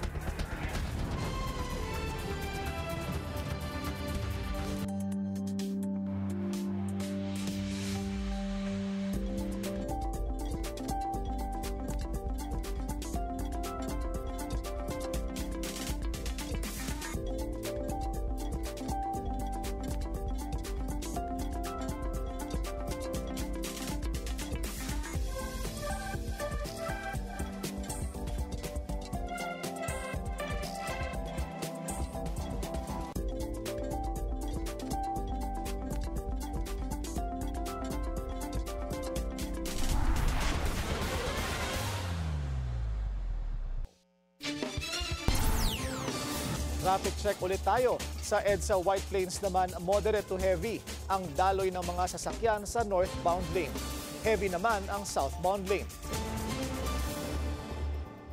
Traffic check ulit tayo. Sa EDSA White Plains naman, moderate to heavy ang daloy ng mga sasakyan sa northbound lane. Heavy naman ang southbound lane.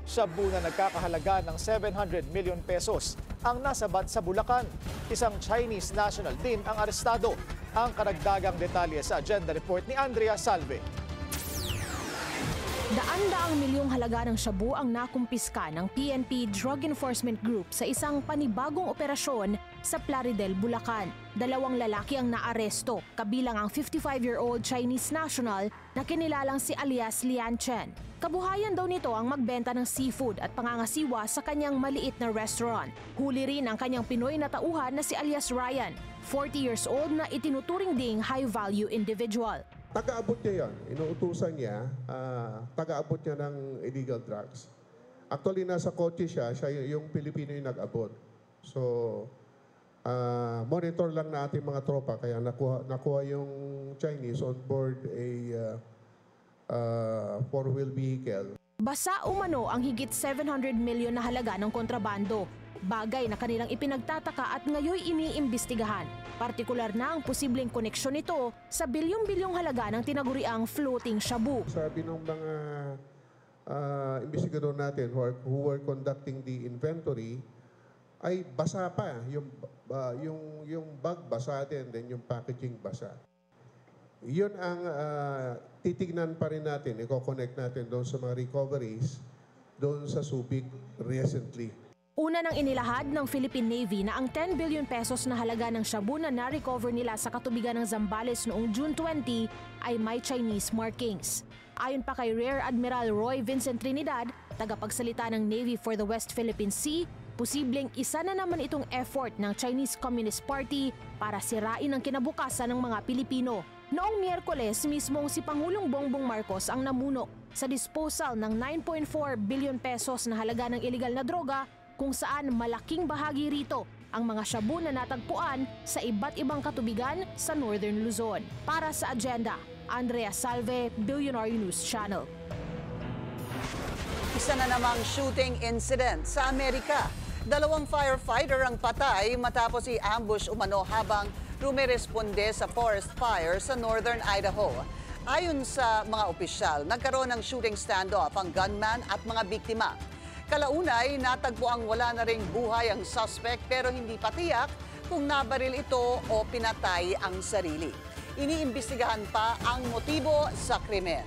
Shabu na nagkakahalaga ng 700 million pesos ang nasabat sa Bulacan. Isang Chinese national din ang arestado. Ang karagdagang detalye sa Agenda Report ni Andrea Salve. Daan-daang milyong halaga ng shabu ang nakumpiska ng PNP Drug Enforcement Group sa isang panibagong operasyon sa Plaridel, Bulacan. 2 lalaki ang naaresto, kabilang ang 55-year-old Chinese national na kinilalang si alias Lian Chen. Kabuhayan daw nito ang magbenta ng seafood at pangangasiwa sa kanyang maliit na restaurant. Huli rin ang kanyang Pinoy na tauhan na si alias Ryan, 40 years old na itinuturing ding high-value individual. Taga-abot niya yan. Inuutusan niya, taga-abot niya ng illegal drugs. Actually, nasa kotse siya yung Pilipino yung nag-abot. So, monitor lang na ating mga tropa, kaya nakuha yung Chinese on board a four-wheel vehicle. Basa umano ang higit 700 milyon na halaga ng kontrabando. Bagay na kanilang ipinagtataka at ngayoy iniimbestigahan. Partikular na ang posibleng koneksyon nito sa bilyong-bilyong halaga ng tinaguriang floating shabu. Sabi ng mga investigador natin who were conducting the inventory, ay basa pa. Yung bag basa din, then yung packaging basa. Yun ang titignan pa rin natin, i-connect natin doon sa mga recoveries doon sa Subic recently. Una nang inilahad ng Philippine Navy na ang 10 billion pesos na halaga ng shabu na na-recover nila sa katubigan ng Zambales noong June 20 ay may Chinese markings. Ayon pa kay Rear Admiral Roy Vincent Trinidad, tagapagsalita ng Navy for the West Philippine Sea, posibleng isa na naman itong effort ng Chinese Communist Party para sirain ang kinabukasan ng mga Pilipino. Noong Miyerkules, mismong si Pangulong Bongbong Marcos ang namuno sa disposal ng 9.4 billion pesos na halaga ng iligal na droga, kung saan malaking bahagi rito ang mga shabu na natagpuan sa iba't ibang katubigan sa Northern Luzon. Para sa Agenda, Andrea Salve, Billionaire News Channel. Isa na namang shooting incident sa Amerika. 2 firefighter ang patay matapos i-ambush umano habang rumeresponde sa forest fire sa Northern Idaho. Ayon sa mga opisyal, nagkaroon ng shooting standoff ang gunman at mga biktima. Kalaunay, natagpo ang wala na ring buhay ang suspect pero hindi pa tiyak kung nabaril ito o pinatay ang sarili. Iniimbestigahan pa ang motibo sa krimen.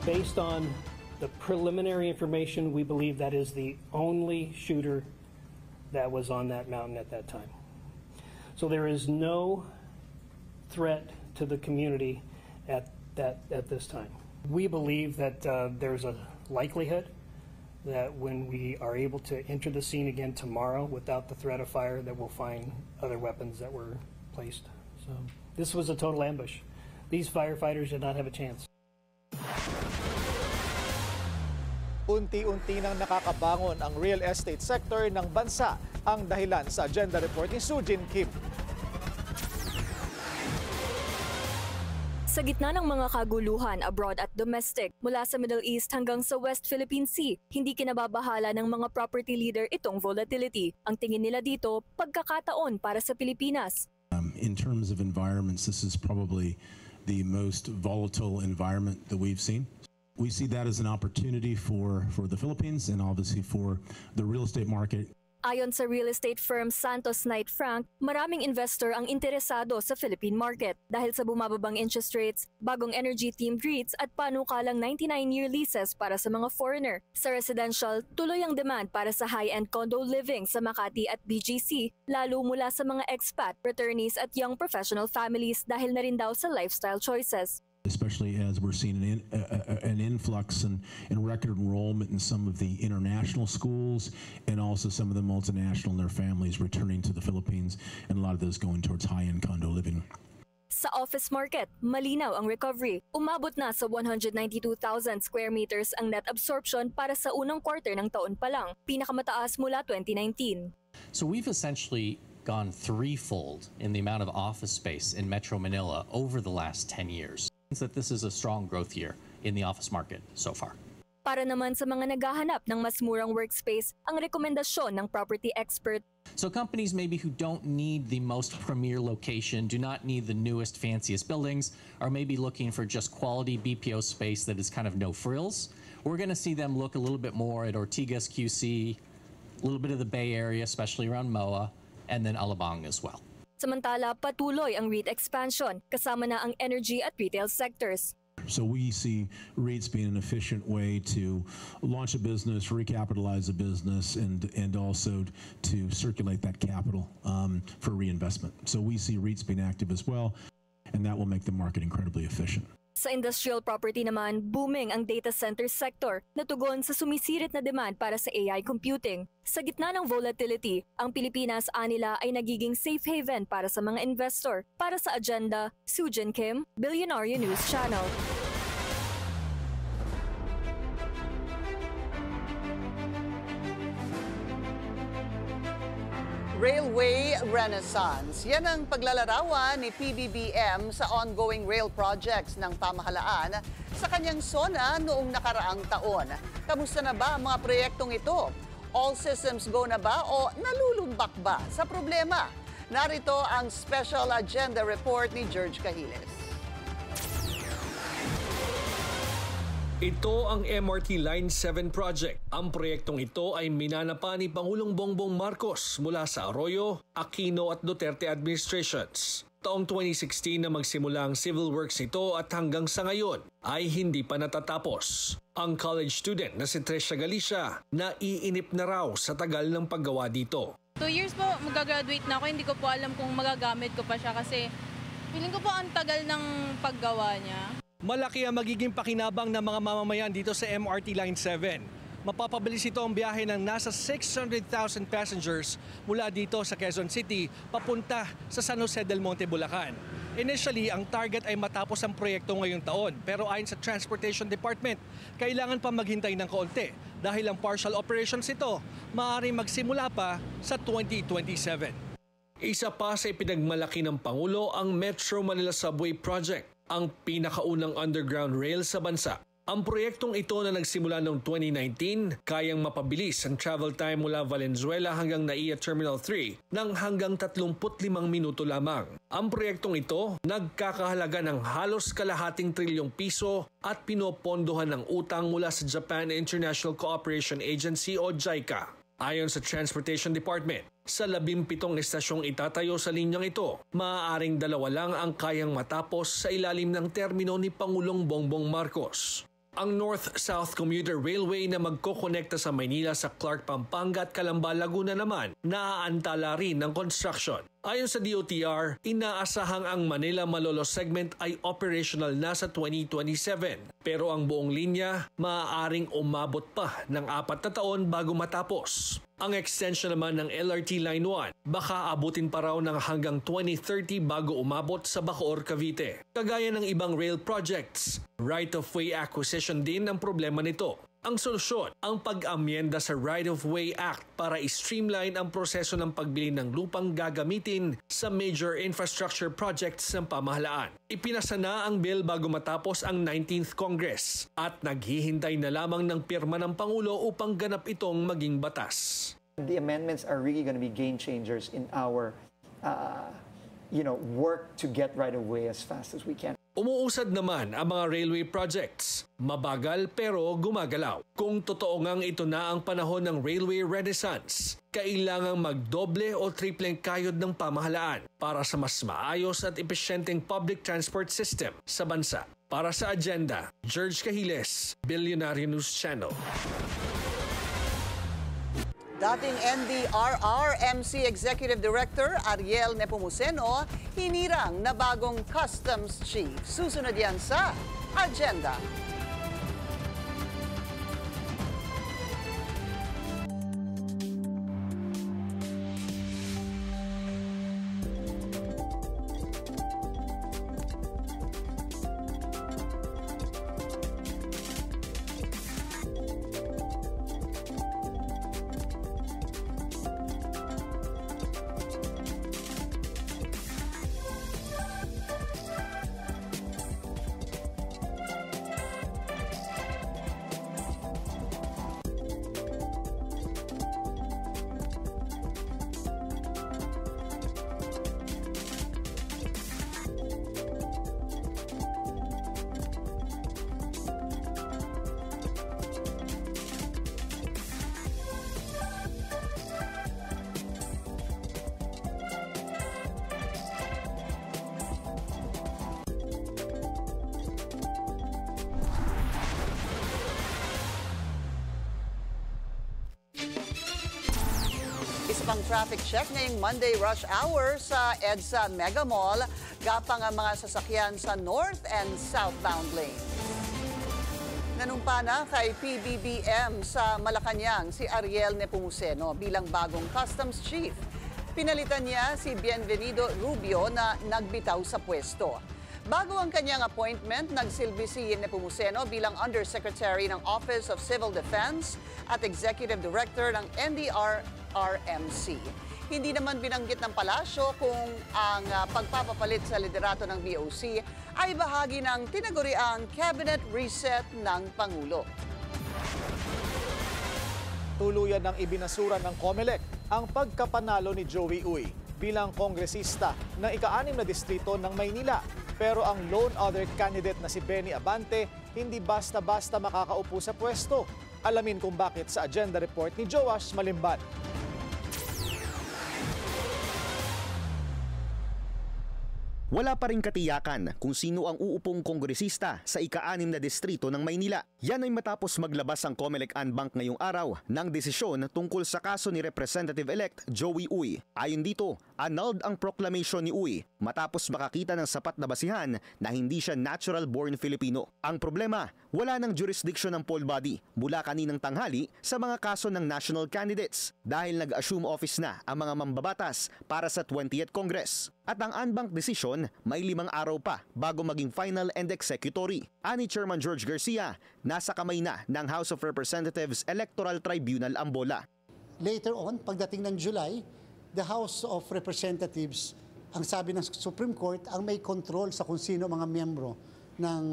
Based on the preliminary information, we believe that is the only shooter that was on that mountain at that time. So there is no threat to the community at this time. We believe that there's a likelihood that when we are able to enter the scene again tomorrow without the threat of fire, that we'll find other weapons that were placed. So this was a total ambush. These firefighters did not have a chance. Unti-unti nang nakakabangon ang real estate sector ng bansa, ang dahilan sa Agenda Report ni Sujin Kim. Sa gitna ng mga kaguluhan abroad at domestic, mula sa Middle East hanggang sa West Philippine Sea, hindi kinababahala ng mga property leader itong volatility. Ang tingin nila dito, pagkakataon para sa Pilipinas. In terms of environments, this is probably the most volatile environment that we've seen. We see that as an opportunity for the Philippines and obviously for the real estate market. Ayon sa real estate firm Santos Knight Frank, maraming investor ang interesado sa Philippine market dahil sa bumababang interest rates, bagong energy-themed REITs at panukalang 99-year leases para sa mga foreigner. Sa residential, tuloy ang demand para sa high-end condo living sa Makati at BGC, lalo mula sa mga expat, returnees at young professional families dahil na rin daw sa lifestyle choices. Especially as we're seeing an influx in record enrollment in some of the international schools and also some of the multinational and their families returning to the Philippines, and a lot of those going towards high-end condo living. Sa office market, malinaw ang recovery. Umabot na sa 192,000 square meters ang net absorption para sa unang quarter ng taon pa lang, pinakamataas mula 2019. So we've essentially gone threefold in the amount of office space in Metro Manila over the last 10 years. That this is a strong growth year in the office market so far. Para naman sa mga naghahanap ng mas murang workspace, ang rekomendasyon ng property expert. So companies maybe who don't need the most premier location, do not need the newest, fanciest buildings, are maybe looking for just quality BPO space that is kind of no frills. We're going to see them look a little bit more at Ortigas QC, a little bit of the Bay Area, especially around MOA, and then Alabang as well. Samantala, patuloy ang REIT expansion, kasama na ang energy at retail sectors. So we see REITs being an efficient way to launch a business, recapitalize a business, and also to circulate that capital for reinvestment. So we see REITs being active as well, and that will make the market incredibly efficient. Sa industrial property naman, booming ang data center sector na tugon sa sumisirit na demand para sa AI computing. Sa gitna ng volatility, ang Pilipinas anila ay nagiging safe haven para sa mga investor. Para sa Agenda, Sujin Kim, Billionaire News Channel. Railway Renaissance. Yan ang paglalarawan ni PBBM sa ongoing rail projects ng pamahalaan sa kanyang zona noong nakaraang taon. Kamusta na ba ang mga proyektong ito? All systems go na ba o nalulumbak ba sa problema? Narito ang special agenda report ni George Cahiles. Ito ang MRT Line 7 project. Ang proyektong ito ay minanapa ni Pangulong Bongbong Marcos mula sa Arroyo, Aquino at Duterte administrations. Taong 2016 na magsimula ang civil works nito at hanggang sa ngayon ay hindi pa natatapos. Ang college student na si Tresha Galicia naiinip na raw sa tagal ng paggawa dito. 2 years po, mag-graduate na ako. Hindi ko po alam kung magagamit ko pa siya kasi feeling ko po ang tagal ng paggawa niya. Malaki ang magiging pakinabang ng mga mamamayan dito sa MRT Line 7. Mapapabilis ito ang biyahe ng nasa 600,000 passengers mula dito sa Quezon City papunta sa San Jose del Monte, Bulacan. Initially, ang target ay matapos ang proyekto ngayong taon pero ayon sa Transportation Department, kailangan pa maghintay ng kaunti dahil ang partial operations ito maaaring magsimula pa sa 2027. Isa pa sa ipinagmalaki ng Pangulo ang Metro Manila Subway Project, ang pinakaunang underground rail sa bansa. Ang proyektong ito na nagsimula noong 2019, kayang mapabilis ang travel time mula Valenzuela hanggang NAIA Terminal 3 ng hanggang 35 minuto lamang. Ang proyektong ito nagkakahalaga ng halos kalahating trilyong piso at pinopondohan ng utang mula sa Japan International Cooperation Agency o JICA. Ayon sa Transportation Department, sa 17 estasyong itatayo sa linyang ito, maaaring 2 lang ang kayang matapos sa ilalim ng termino ni Pangulong Bongbong Marcos. Ang North-South Commuter Railway na magkokonekta sa Maynila sa Clark, Pampanga at Calamba, Laguna naman, naaantala rin ng construction. Ayon sa DOTR, inaasahang ang Manila-Malolo segment ay operational na sa 2027. Pero ang buong linya, maaaring umabot pa ng 4 na taon bago matapos. Ang extension naman ng LRT Line 1, baka abutin pa raw ng hanggang 2030 bago umabot sa Bacoor, Cavite. Kagaya ng ibang rail projects, right-of-way acquisition din ang problema nito. Ang solusyon, ang pag-amyenda sa Right-of-Way Act para i-streamline ang proseso ng pagbili ng lupang gagamitin sa major infrastructure projects ng pamahalaan. Ipinasa na ang bill bago matapos ang 19th Congress at naghihintay na lamang ng pirma ng Pangulo upang ganap itong maging batas. The amendments are really going to be game changers in our work to get right-of-way as fast as we can. Umuusad naman ang mga railway projects. Mabagal pero gumagalaw. Kung totoo ngang ito na ang panahon ng Railway Renaissance, kailangang magdoble o tripleng kayod ng pamahalaan para sa mas maayos at epesyenteng public transport system sa bansa. Para sa agenda, George Cahiles, Billionaire News Channel. Dating NDRRMC Executive Director Ariel Nepomuceno, hinirang na bagong Customs Chief. Susunod yan sa Agenda. Pang traffic check ngayong Monday rush hour sa EDSA Mega Mall, gapang ang mga sasakyan sa north and southbound lanes. Nanumpa na kay PBBM sa Malacanang si Ariel Nepomuceno bilang bagong Customs Chief. Pinalitan niya si Bienvenido Rubio na nagbitaw sa pwesto. Bago ang kanyang appointment, nagsilbi si Nepomuceno bilang Undersecretary ng Office of Civil Defense at Executive Director ng NDRRMC. Hindi naman binanggit ng palasyo kung ang pagpapapalit sa liderato ng BOC ay bahagi ng tinaguriang cabinet reset ng Pangulo. Tuluyan ng ibinasura ng COMELEC ang pagkapanalo ni Joey Uy bilang kongresista ng ika-6 na distrito ng Maynila. Pero ang lone other candidate na si Benny Abante hindi basta-basta makakaupo sa pwesto. Alamin kung bakit sa agenda report ni Joash Malimban. Wala pa ring katiyakan kung sino ang uupong kongresista sa ika-6 na distrito ng Maynila. Yan ay matapos maglabas ang COMELEC Anbank ngayong araw ng desisyon tungkol sa kaso ni Representative-elect Joey Uy. Ayon dito, annulled ang proclamation ni Uy matapos makakita ng sapat na basihan na hindi siya natural-born Filipino. Ang problema, wala ng jurisdiction ng poll body mula kaninang tanghali sa mga kaso ng national candidates dahil nag-assume office na ang mga mambabatas para sa 20th Congress. At ang Anbank decision may 5 araw pa bago maging final and executory. Ani Chairman George Garcia, nasa kamay na ng House of Representatives Electoral Tribunal ang bola. Later on, pagdating ng July, the House of Representatives, ang sabi ng Supreme Court, ang may control sa kung sino mga miyembro ng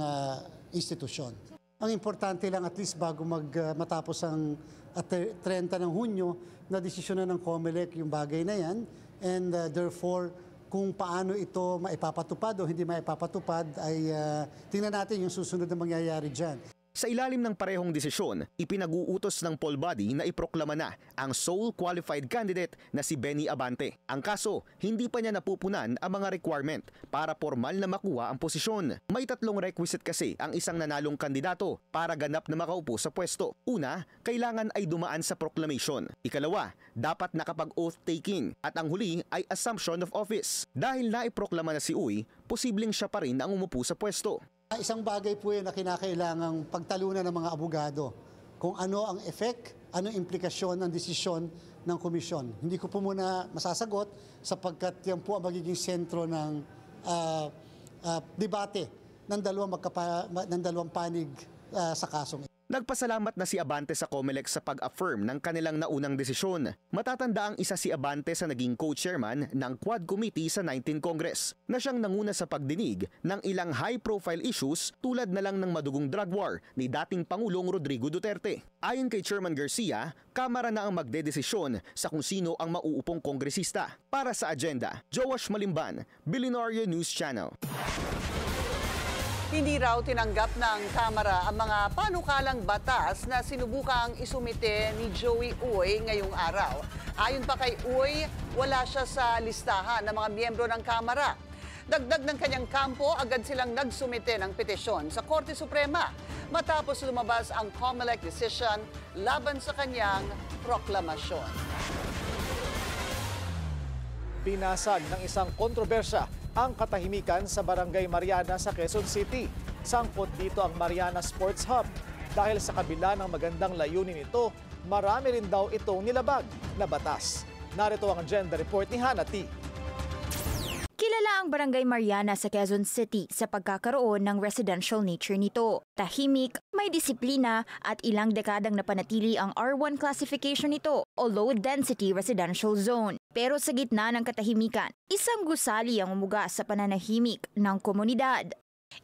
institusyon. Ang importante lang at least bago matapos ang 30 ng Hunyo, na desisyon na ng COMELEC yung bagay na yan, and therefore, kung paano ito maipapatupad o hindi maipapatupad ay tingnan natin yung susunod na mangyayari dyan. Sa ilalim ng parehong desisyon, ipinag-uutos ng poll body na iproklama na ang sole qualified candidate na si Benny Abante. Ang kaso, hindi pa niya napupunan ang mga requirement para formal na makuha ang posisyon. May 3 requisite kasi ang isang nanalong kandidato para ganap na makaupo sa pwesto. Una, kailangan ay dumaan sa proclamation. Ikalawa, dapat nakapag-oath taking. At ang huli ay assumption of office. Dahil naiproklama na si Uy, posibleng siya pa rin ang umupo sa pwesto. Isang bagay po yun na kinakailangang pagtalunan ng mga abogado kung ano ang effect, ano ang implikasyon ng desisyon ng komisyon. Hindi ko po muna masasagot sapagkat yan po ang magiging sentro ng debate ng dalawang panig sa kasong. Nagpasalamat na si Abante sa COMELEC sa pag-affirm ng kanilang naunang desisyon. Matatanda ang isa si Abante sa naging co-chairman ng Quad Committee sa 19th Congress na siyang nanguna sa pagdinig ng ilang high-profile issues tulad na lang ng madugong drug war ni dating Pangulong Rodrigo Duterte. Ayon kay Chairman Garcia, Kamara na ang magdedesisyon sa kung sino ang mauupong kongresista. Para sa agenda, Joash Malimban, Billionaire News Channel. Hindi raw tinanggap ng Kamara ang mga panukalang batas na sinubukang isumite ni Joey Uy ngayong araw. Ayon pa kay Uy, wala siya sa listahan ng mga miyembro ng Kamara. Dagdag ng kanyang kampo, agad silang nagsumite ng petisyon sa Korte Suprema matapos lumabas ang COMELEC decision laban sa kanyang proklamasyon. Binasag ng isang kontrobersya ang katahimikan sa Barangay Mariana sa Quezon City. Sangkot dito ang Mariana Sports Hub. Dahil sa kabila ng magandang layunin nito, marami rin daw itong nilabag na batas. Narito ang agenda report ni Hannah T. Kilala ang Barangay Mariana sa Quezon City sa pagkakaroon ng residential nature nito. Tahimik, may disiplina at ilang dekadang napanatili ang R1 classification nito o low density residential zone. Pero sa gitna ng katahimikan, isang gusali ang umuga sa pananahimik ng komunidad.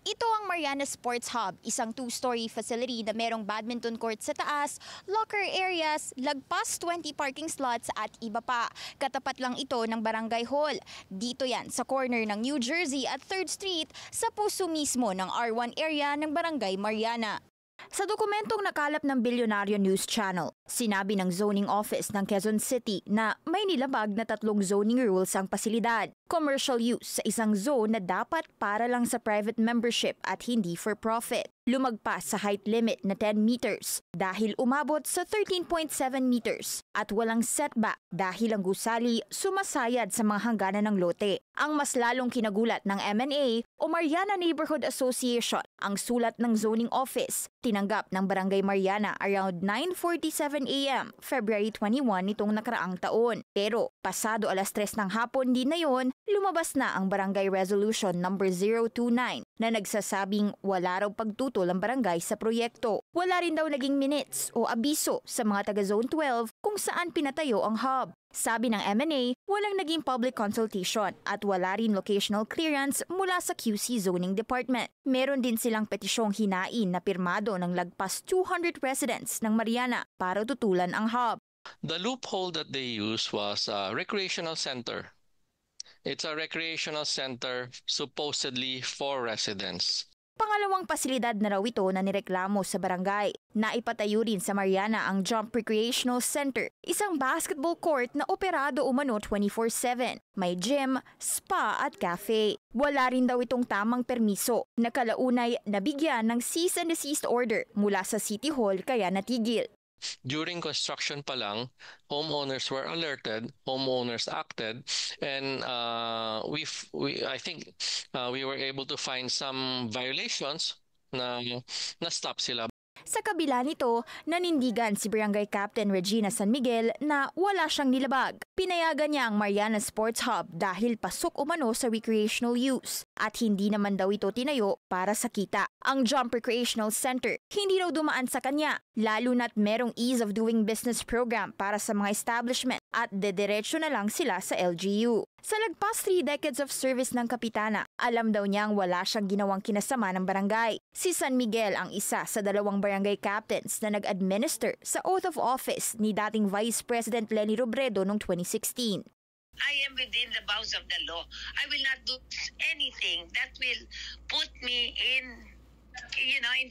Ito ang Mariana Sports Hub, isang 2-story facility na merong badminton court sa taas, locker areas, lagpas 20 parking slots at iba pa. Katapat lang ito ng Barangay Hall. Dito yan sa corner ng New Jersey at 3rd Street sa puso mismo ng R1 area ng Barangay Mariana. Sa dokumentong nakalap ng Billionaire News Channel, sinabi ng Zoning Office ng Quezon City na may nilabag na 3 zoning rules ang pasilidad. Commercial use sa isang zone na dapat para lang sa private membership at hindi for profit. Lumagpas sa height limit na 10 meters dahil umabot sa 13.7 meters at walang setback dahil ang gusali sumasayad sa mga hangganan ng lote. Ang mas lalong kinagulat ng MNA o Mariana Neighborhood Association, ang sulat ng Zoning Office, tinanggap ng Barangay Mariana around 9:47 a.m. February 21 nitong nakaraang taon. Pero pasado 3:00 ng hapon din na yon, lumabas na ang Barangay Resolution number 029 na nagsasabing wala raw pagtutol ang barangay sa proyekto. Wala rin daw naging minutes o abiso sa mga taga Zone 12 kung saan pinatayo ang hub. Sabi ng MNA, walang naging public consultation at wala rin locational clearance mula sa QC Zoning Department. Meron din silang petisyong hinain na pirmado ng lagpas 200 residents ng Mariana para tutulan ang hub. The loophole that they used was a recreational center. It's a recreational center supposedly for residents. Pangalawang pasilidad na raw ito na nireklamo sa barangay. Naipatayo rin sa Mariana ang Jump Recreational Center, isang basketball court na operado umano 24/7. May gym, spa at cafe. Wala rin daw itong tamang permiso. Nakalaunay nabigyan ng cease and desist order mula sa City Hall kaya natigil. During construction pa lang, homeowners were alerted, homeowners acted, and I think we were able to find some violations na stop sila. Sa kabila nito, nanindigan si Barangay Captain Regina San Miguel na wala siyang nilabag. Pinayagan niya ang Mariana Sports Hub dahil pasok umano sa recreational use at hindi naman daw ito tinayo para sa kita. Ang Jump Recreational Center hindi raw dumaan sa kanya, lalo na't merong ease of doing business program para sa mga establishment at dediretso na lang sila sa LGU. Sa lagpas 3 decades of service ng Kapitana, alam daw niyang wala siyang ginawang kinasama ng barangay. Si San Miguel ang isa sa 2 barangay captains na nag-administer sa oath of office ni dating Vice President Leni Robredo noong 2016. I am within the bounds of the law. I will not do anything that will put me in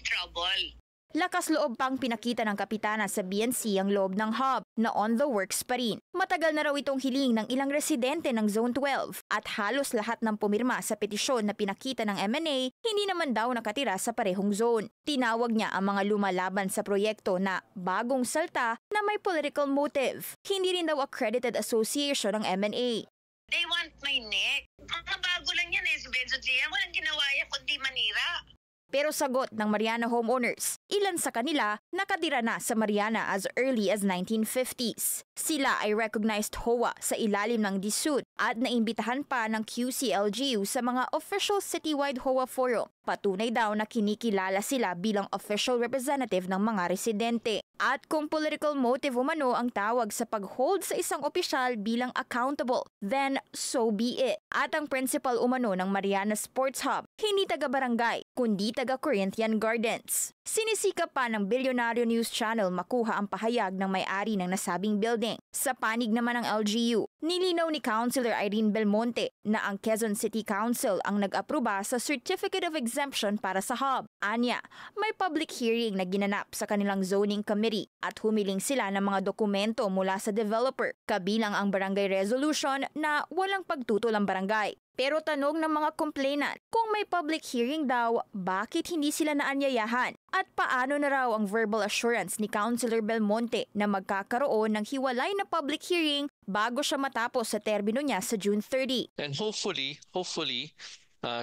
trouble. Lakas loob pang pinakita ng Kapitana sa BNC ang loob ng hub na on the works pa rin. Matagal na raw itong hiling ng ilang residente ng Zone 12 at halos lahat ng pumirma sa petisyon na pinakita ng MNA hindi naman daw nakatira sa parehong zone. Tinawag niya ang mga lumalaban sa proyekto na bagong salta na may political motive. Hindi rin daw accredited association ng MNA. They want my neck. Mga bago lang yan si Benzo Tria. Walang ginawa yan kundi manira. Pero sagot ng Mariana homeowners, ilan sa kanila nakatira na sa Mariana as early as 1950s. Sila ay recognized HOA sa ilalim ng DSUD at naimbitahan pa ng QC-LGU sa mga official citywide HOA forum. Patunay daw na kinikilala sila bilang official representative ng mga residente. At kung political motive umano ang tawag sa pag-hold sa isang opisyal bilang accountable, then so be it. At ang principal umano ng Mariana Sports Hub, hindi taga-barangay, kundi taga-Corinthian Gardens. Sinisikap pa ng Bilyonaryo News Channel makuha ang pahayag ng may-ari ng nasabing building. Sa panig naman ng LGU, nilinaw ni Councilor Irene Belmonte na ang Quezon City Council ang nag-aproba sa Certificate of Exemption para sa hub. Anya, may public hearing na ginanap sa kanilang zoning committee at humiling sila ng mga dokumento mula sa developer, kabilang ang barangay resolution na walang pagtutol ang barangay. Pero tanong ng mga complainant, kung may public hearing daw, bakit hindi sila naanyayahan? At paano na raw ang verbal assurance ni Councilor Belmonte na magkakaroon ng hiwalay na public hearing bago siya matapos sa terbino niya sa June 30? And hopefully,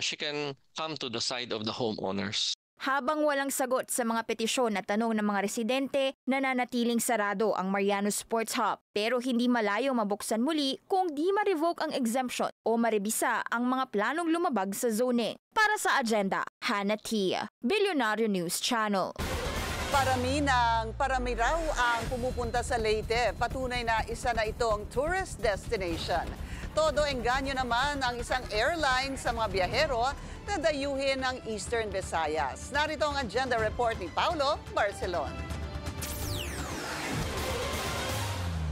she can come to the side of the homeowners. Habang walang sagot sa mga petisyon at tanong ng mga residente, nananatiling sarado ang Mariano Sports Hub. Pero hindi malayo mabuksan muli kung di ma-revoke ang exemption o marebisa ang mga planong lumabag sa zoning. Para sa agenda, Hannah Tia, Bilyonaryo News Channel. Parami raw ang pumupunta sa Leyte. Patunay na isa na itong tourist destination. Todo engganyo naman ang isang airline sa mga biyahero na dayuhin ng Eastern Visayas. Narito ang agenda report ni Paulo Barcelon.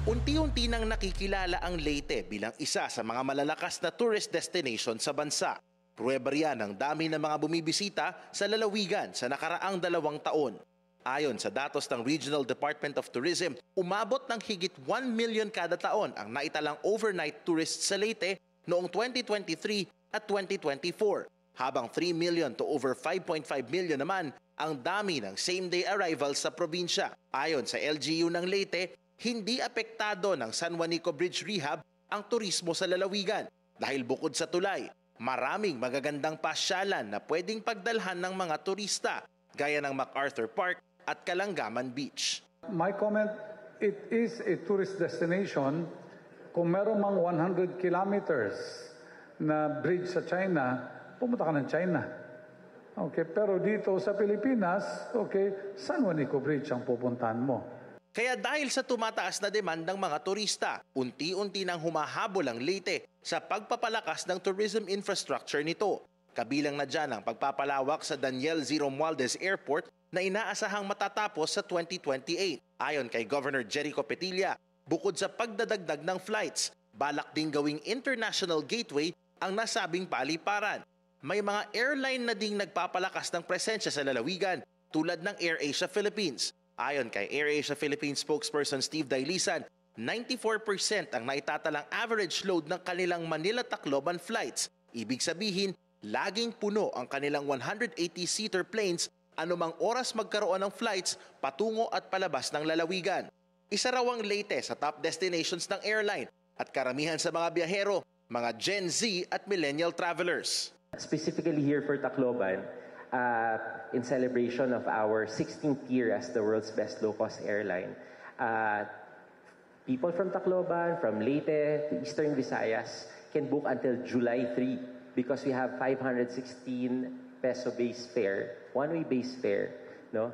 Unti-unti nang nakikilala ang Leyte bilang isa sa mga malalakas na tourist destination sa bansa. Pruweba riyan ang dami ng mga bumibisita sa lalawigan sa nakaraang 2 taon. Ayon sa datos ng Regional Department of Tourism, umabot ng higit 1 million kada taon ang naitalang overnight tourists sa Leyte noong 2023 at 2024, habang 3 million to over 5.5 million naman ang dami ng same-day arrivals sa probinsya. Ayon sa LGU ng Leyte, hindi apektado ng San Juanico Bridge Rehab ang turismo sa lalawigan dahil bukod sa tulay, maraming magagandang pasyalan na pwedeng pagdalhan ng mga turista gaya ng MacArthur Park at Kalangaman Beach. My comment, it is a tourist destination. Kung meron mang 100 kilometers na bridge sa China, pumunta ka ng China. Okay, pero dito sa Pilipinas, okay, San Juanico Bridge ang pupuntahan mo. Kaya dahil sa tumataas na demand ng mga turista, unti-unti nang humahabol ang Leyte sa pagpapalakas ng tourism infrastructure nito. Kabilang na dyan ang pagpapalawak sa Daniel Z. Romualdez Airport na inaasahang matatapos sa 2028. Ayon kay Governor Jericho Petilla, bukod sa pagdadagdag ng flights, balak din gawing international gateway ang nasabing paliparan. May mga airline na ding nagpapalakas ng presensya sa lalawigan tulad ng AirAsia Philippines. Ayon kay AirAsia Philippines spokesperson Steve Dailisan, 94% ang naitatalang average load ng kanilang Manila-Tacloban flights. Ibig sabihin, laging puno ang kanilang 180-seater planes anumang oras magkaroon ng flights patungo at palabas ng lalawigan. Isa raw ang Leyte sa top destinations ng airline at karamihan sa mga biyahero, mga Gen Z at millennial travelers. Specifically here for Tacloban, in celebration of our 16th year as the world's best low-cost airline, people from Tacloban, from Leyte to Eastern Visayas can book until July 3 because we have 516 peso base fare, one-way base fare. No?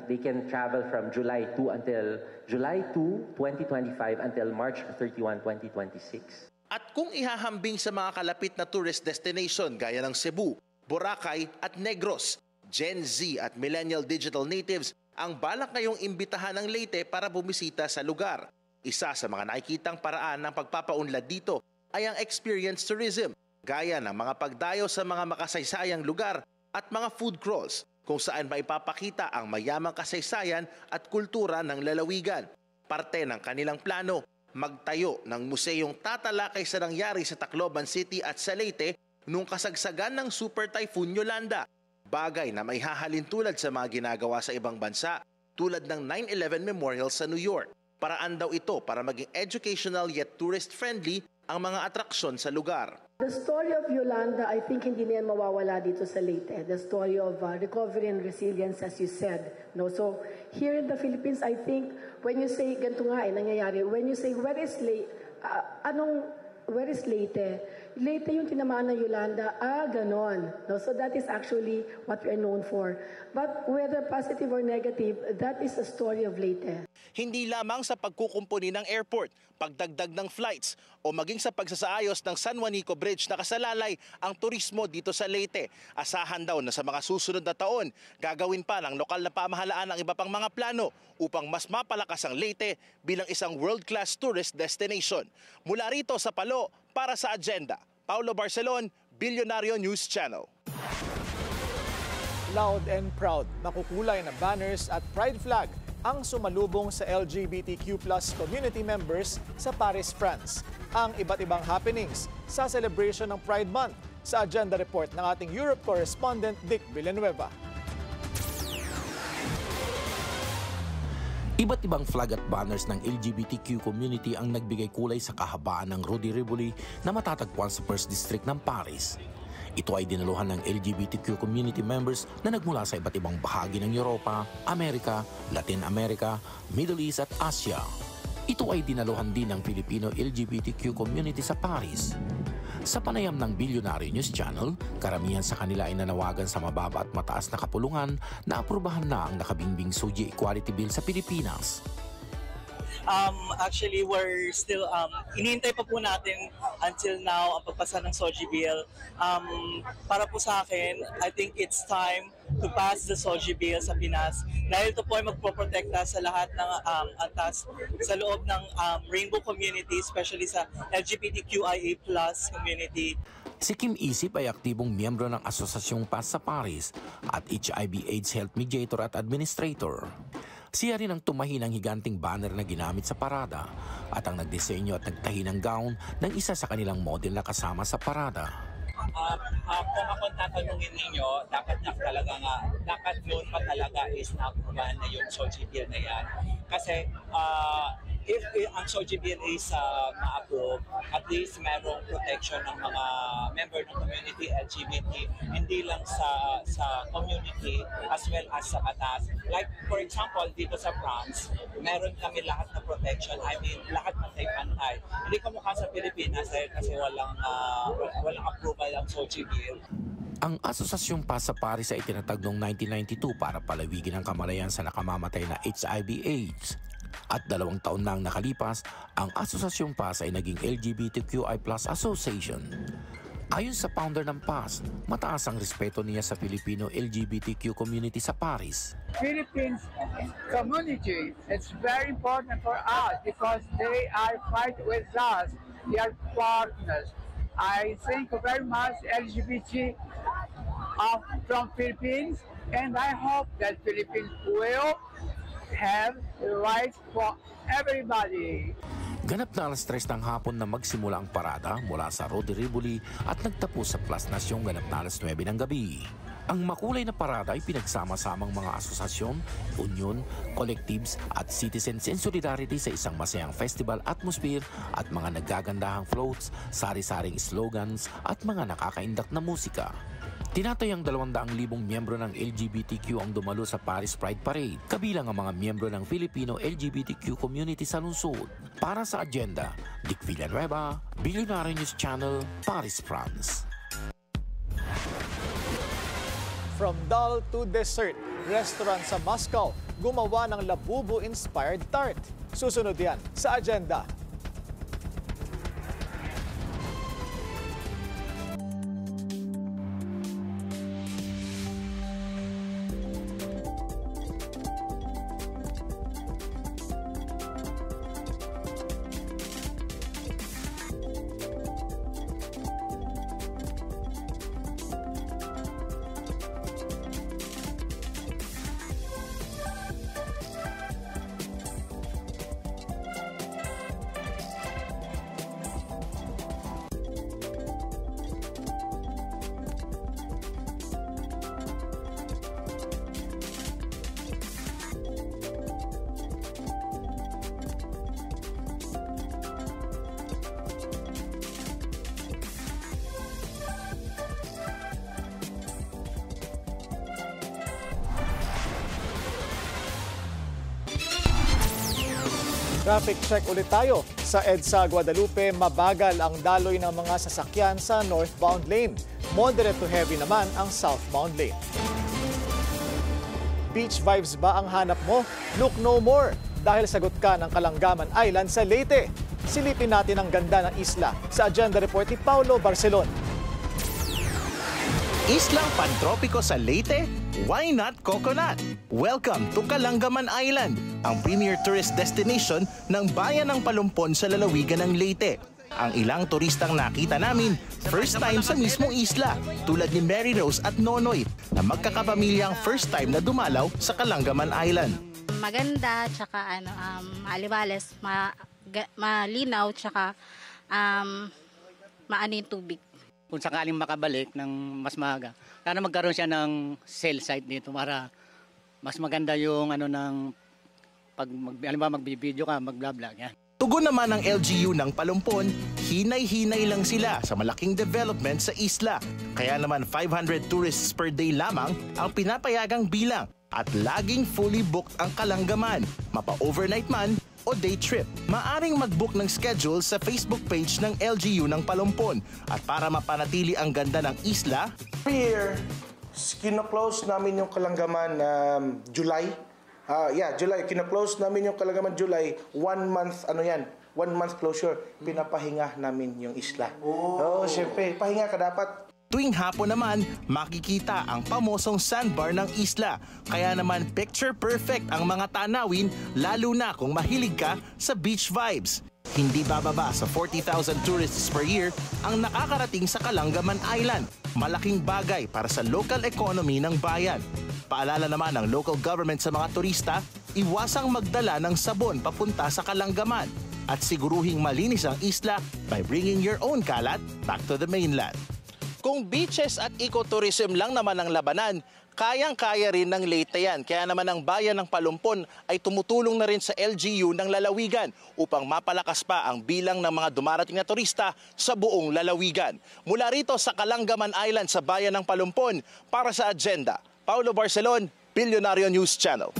They can travel from July 2 until July 2, 2025 until March 31, 2026. At kung ihahambing sa mga kalapit na tourist destination gaya ng Cebu, Boracay at Negros, Gen Z at millennial digital natives ang balak ngayong imbitahan ng Leyte para bumisita sa lugar. Isa sa mga nakikitang paraan ng pagpapaunlad dito ay ang experience tourism, gaya ng mga pagdayo sa mga makasaysayang lugar at mga food crawls kung saan maipapakita ang mayamang kasaysayan at kultura ng lalawigan. Parte ng kanilang plano, magtayo ng museyong tatalakay sa nangyari sa Tacloban City at sa Leyte nung kasagsagan ng Super Typhoon Yolanda. Bagay na may hahalin tulad sa mga ginagawa sa ibang bansa tulad ng 9/11 Memorial sa New York. Paraan daw ito para maging educational yet tourist-friendly ang mga atraksyon sa lugar. The story of Yolanda, I think hindi na yan mawawala dito sa Leyte. The story of recovery and resilience, as you said. No? So here in the Philippines, I think when you say, ganito nga nangyayari, when you say, where is Leyte? Leyte yung tinamaan ng Yolanda, ganon. No? So that is actually what we are known for. But whether positive or negative, that is a story of Leyte. Hindi lamang sa pagkukumpuni ng airport, pagdagdag ng flights, o maging sa pagsasaayos ng San Juanico Bridge na kasalalay ang turismo dito sa Leyte. Asahan daw na sa mga susunod na taon, gagawin pa ng lokal na pamahalaan ang iba pang mga plano upang mas mapalakas ang Leyte bilang isang world-class tourist destination. Mula rito sa Palo, para sa Agenda, Paulo Barcelon, Bilyonaryo News Channel. Loud and proud, makukulay na banners at pride flag ang sumalubong sa LGBTQ+ community members sa Paris, France. Ang iba't ibang happenings sa celebration ng Pride Month sa Agenda Report ng ating Europe correspondent Dick Villanueva. Iba't ibang flag at banners ng LGBTQ community ang nagbigay kulay sa kahabaan ng Rue de Rivoli na matatagpuan sa First District ng Paris. Ito ay dinaluhan ng LGBTQ community members na nagmula sa iba't ibang bahagi ng Europa, Amerika, Latin America, Middle East at Asia. Ito ay dinaluhan din ng Filipino LGBTQ community sa Paris. Sa panayam ng Bilyonaryo News Channel, karamihan sa kanila ay nanawagan sa mababa at mataas na kapulungan na aprubahan na ang nakabingbing SOGIE Equality Bill sa Pilipinas. Actually, we're still, inihintay pa po natin until now ang pagpasa ng SOGIE Bill. Para po sa akin, I think it's time to pass the SOGIE Bill sa Pinas. Dahil ito po ay magpoprotekta sa lahat ng antas sa loob ng rainbow community, especially sa LGBTQIA+ community. Si Kim Isip ay aktibong miyembro ng Asosasyong PAS sa Paris at HIV/AIDS Health Mediator at Administrator. Siya rin ang tumahi ng higanting banner na ginamit sa parada at ang nagdisenyo at nagtahi ng gown ng isa sa kanilang model na kasama sa parada. Kung ako tatanungin ninyo, dapat noon pa talaga is na-aprobahan na yung SOGIE Bill na yan. Kasi if ang SOGIE Bill is ma-approve, at least merong protection ng mga member ng community LGBT, hindi lang sa community as well as sa batas. Like for example, dito sa France, meron kami lahat na protection. I mean, lahat pantay-pantay. Hindi kamukha sa Pilipinas kasi walang approval ang SOGIE Bill. Ang Asosasyong PAS sa Paris ay itinatag noong 1992 para palawigin ang kamalayan sa nakamamatay na HIV/AIDS. At 2 taon na ang nakalipas, ang Asosasyong PAS ay naging LGBTQI+ Association. Ayon sa founder ng PAS, mataas ang respeto niya sa Filipino LGBTQ community sa Paris. Philippines community, it's very important for us because they are fighting with us. They are partners. I thank you very much LGBT from Philippines, and I hope that Philippines will have the rights for everybody. Ganap na alas 3 ng hapon na magsimula ang parada mula sa Rode Rivoli at nagtapos sa Plus Nation ganap na alas 9 ng gabi. Ang makulay na parada ay pinagsama-samang mga asosasyon, union, collectives at citizens in solidarity sa isang masayang festival atmosphere at mga naggagandahang floats, sari-saring slogans at mga nakakaindak na musika. Tinatayang 200,000 miyembro ng LGBTQ ang dumalo sa Paris Pride Parade, kabilang ang mga miyembro ng Filipino LGBTQ community sa lungsod. Para sa agenda, Dick Villanueva, Billionaire News Channel, Paris, France. From dahl to dessert, restaurant sa Moscow gumawa ng labubu-inspired tart. Susunod yan sa agenda. Traffic check ulit tayo. Sa EDSA Guadalupe, mabagal ang daloy ng mga sasakyan sa northbound lane. Moderate to heavy naman ang southbound lane. Beach vibes ba ang hanap mo? Look no more dahil sagot ka ng Kalangaman Island sa Leyte. Silipin natin ang ganda ng isla sa agenda report ni Paulo Barcelon. Islang pantropiko sa Leyte? Why not coconut? Welcome to Kalangaman Island, ang premier tourist destination ng bayan ng Palumpon sa lalawigan ng Leyte. Ang ilang turistang nakita namin, first time sa mismong isla, tulad ni Mary Rose at Nonoy, na magkakapamilyang first time na dumalaw sa Kalangaman Island. Maganda, tsaka maliwalas, malinaw, tsaka maano yung tubig. Kung sakaling makabalik ng mas maaga, sana magkaroon siya ng cell site dito para mas maganda yung magbibideo ka, mag-vlog yan. Tugon naman ng LGU ng Palumpon, hinay-hinay lang sila sa malaking development sa isla. Kaya naman 500 tourists per day lamang ang pinapayagang bilang at laging fully booked ang Kalangaman, mapa-overnight man o day trip. Maaring mag-book ng schedule sa Facebook page ng LGU ng Palumpon. At para mapanatili ang ganda ng isla, every year, kino-close namin yung Kalangaman July. July. Kino-close namin yung Kalangaman July. 1 month, 1 month closure. Pinapahinga namin yung isla. Siyempre, pahinga ka dapat. Tuwing hapon naman, makikita ang pamosong sandbar ng isla. Kaya naman picture perfect ang mga tanawin, lalo na kung mahilig ka sa beach vibes. Hindi bababa sa 40,000 tourists per year ang nakakarating sa Kalangaman Island. Malaking bagay para sa local economy ng bayan. Paalala naman ng local government sa mga turista, iwasang magdala ng sabon papunta sa Kalangaman at siguruhing malinis ang isla by bringing your own kalat back to the mainland. Kung beaches at ecotourism lang naman ang labanan, kayang-kaya rin ng Leyte yan. Kaya naman ang bayan ng Palumpon ay tumutulong na rin sa LGU ng lalawigan upang mapalakas pa ang bilang ng mga dumarating na turista sa buong lalawigan. Mula rito sa Kalangaman Island sa bayan ng Palumpon, para sa agenda, Paulo Barcelon, Billionaire News Channel.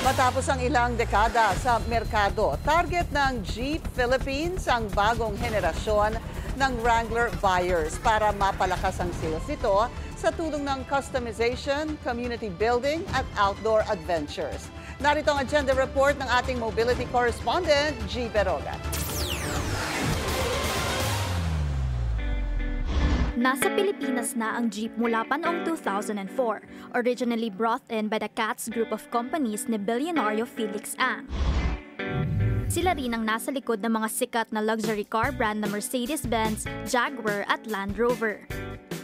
Matapos ang ilang dekada sa merkado, target ng Jeep Philippines ang bagong henerasyon ng Wrangler buyers para mapalakas ang sales nito sa tulong ng customization, community building at outdoor adventures. Narito ang agenda report ng ating mobility correspondent, G. Beroga. Nasa Pilipinas na ang Jeep mula pa noong 2004, originally brought in by the CATS group of companies ni bilyonaryo Felix Ang. Sila rin ang nasa likod ng mga sikat na luxury car brand na Mercedes-Benz, Jaguar at Land Rover.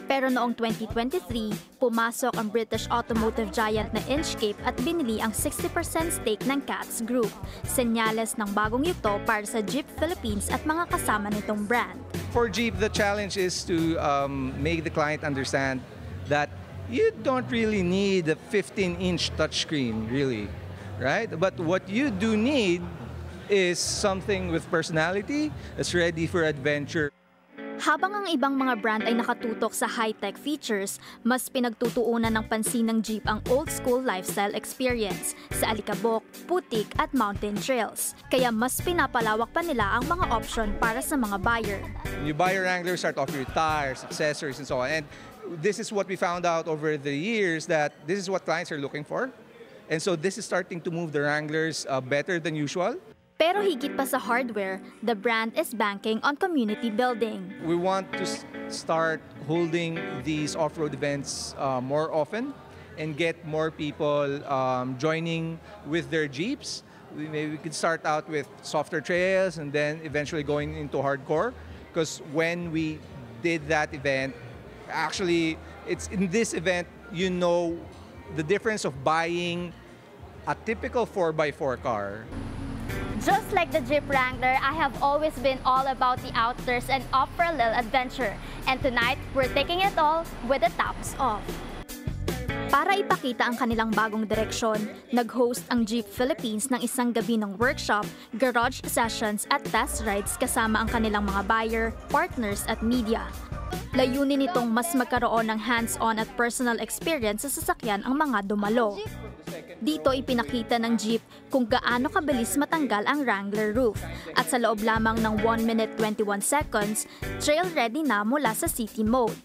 Pero noong 2023, pumasok ang British automotive giant na Inchcape at binili ang 60% stake ng CATS Group, senyales ng bagong yugto para sa Jeep Philippines at mga kasama nitong brand. For Jeep, the challenge is to make the client understand that you don't really need a 15-inch touchscreen, really, right? But what you do need is something with personality, that's ready for adventure. Habang ang ibang mga brand ay nakatutok sa high-tech features, mas pinagtutuunan ng pansin ng Jeep ang old-school lifestyle experience sa alikabok, putik at mountain trails. Kaya mas pinapalawak pa nila ang mga option para sa mga buyer. You buy a Wrangler, start off your tires, accessories, and so on. And this is what we found out over the years, that this is what clients are looking for. And so this is starting to move the Wranglers better than usual. Pero higit pa sa hardware, the brand is banking on community building. We want to start holding these off-road events more often and get more people joining with their Jeeps. Maybe we could start out with softer trails and then eventually going into hardcore. Because when we did that event, actually, it's in this event, you know the difference of buying a typical 4x4 car. Just like the Jeep Wrangler, I have always been all about the outdoors and off for a little adventure. And tonight, we're taking it all with the tops off. Para ipakita ang kanilang bagong direksyon, nag-host ang Jeep Philippines ng isang gabi ng workshop, garage sessions at test rides kasama ang kanilang mga buyer, partners at media. Layunin nitong mas magkaroon ng hands-on at personal experience sa sasakyan ang mga dumalo. Dito ipinakita ng Jeep kung gaano kabilis matanggal ang Wrangler roof at sa loob lamang ng 1 minute 21 seconds, trail ready na mula sa city mode.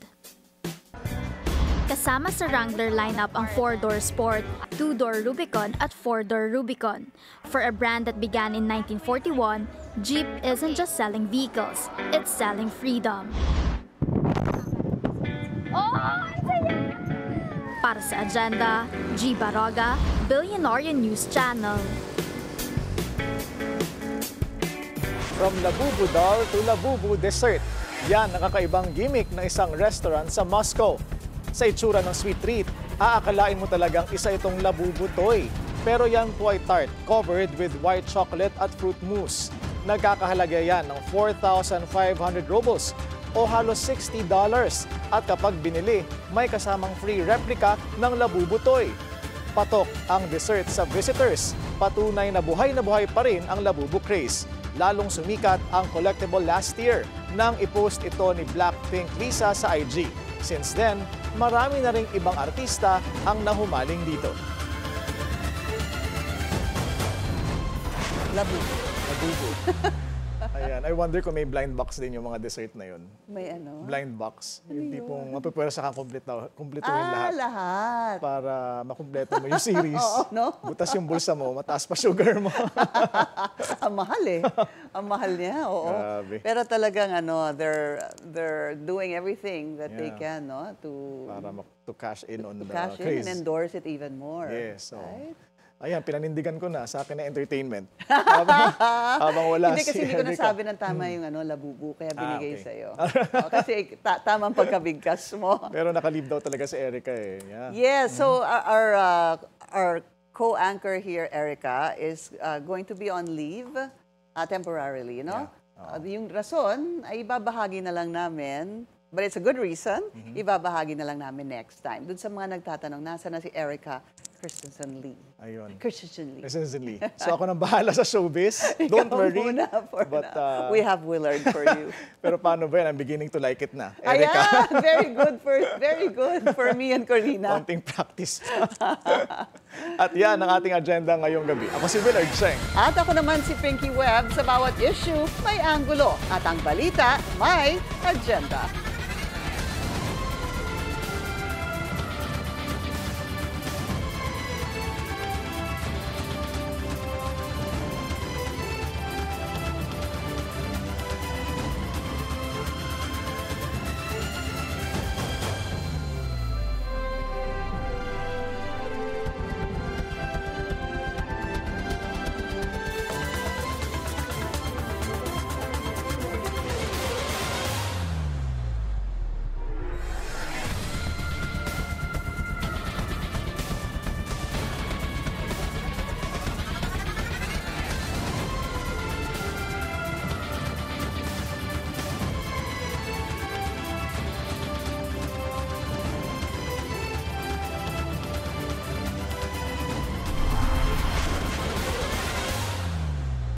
Kasama sa Wrangler lineup ang 4-door Sport, 2-door Rubicon at 4-door Rubicon. For a brand that began in 1941, Jeep isn't just selling vehicles, it's selling freedom. Para sa agenda, G. Baroga, Billionarian News Channel. From Labubu doll to Labubu dessert. Yan ang kakaibang gimmick ng isang restaurant sa Moscow. Sa itsura ng sweet treat, aakalain mo talagang isa itong Labubu toy. Pero yan po ay tart, covered with white chocolate at fruit mousse. Nagkakahalaga yan ng 4,500 rubles o halos $60. At kapag binili, may kasamang free replica ng Labubu toy. Patok ang dessert sa visitors. Patunay na buhay pa rin ang Labubu craze. Lalong sumikat ang collectible last year nang ipost ito ni Blackpink Lisa sa IG. Since then, marami na ring ibang artista ang nahumaling dito. Labubu. Ayan, I wonder kung may blind box din yung mga dessert na yun. May ano? Blind box. Yung tipong mapipwersa kang kumpletuhin lahat. Lahat. Para makumpleto mo yung series. Oo, no? Butas yung bulsa mo, mataas pa sugar mo. Ang mahal eh. Ang mahal niya, oo. Grabe. Pero talagang they're doing everything that they can, no? Para to cash in on the cash craze. in and endorse it even more. Yes. So. Right? Ayan, pinanindigan ko na. Sa akin na entertainment. habang wala hindi kasi si hindi ko Erica. nasabi ng tama yung Labubu, kaya binigay okay. sa'yo. Kasi tamang pagkabigkas mo. Pero nakalib daw talaga si Erica eh. Yeah. Yeah, so our co-anchor here, Erica, is going to be on leave temporarily, no? Yung rason ay ibabahagi na lang namin, but it's a good reason, ibabahagi na lang namin next time. Doon sa mga nagtatanong, nasa na si Erica Christensen Lee. Ayun. Christensen Lee. Christensen Lee. So ako nang bahala sa showbiz. Don't worry. We have Willard for you. Pero paano ba yan? I'm beginning to like it na. Erica. Ayan, very good for me and Corina. Konting practice. At yan ang ating agenda ngayong gabi. Ako si Willard Cheng. At ako naman si Pinky Webb. Sa bawat issue, may anggulo. At ang balita, may agenda.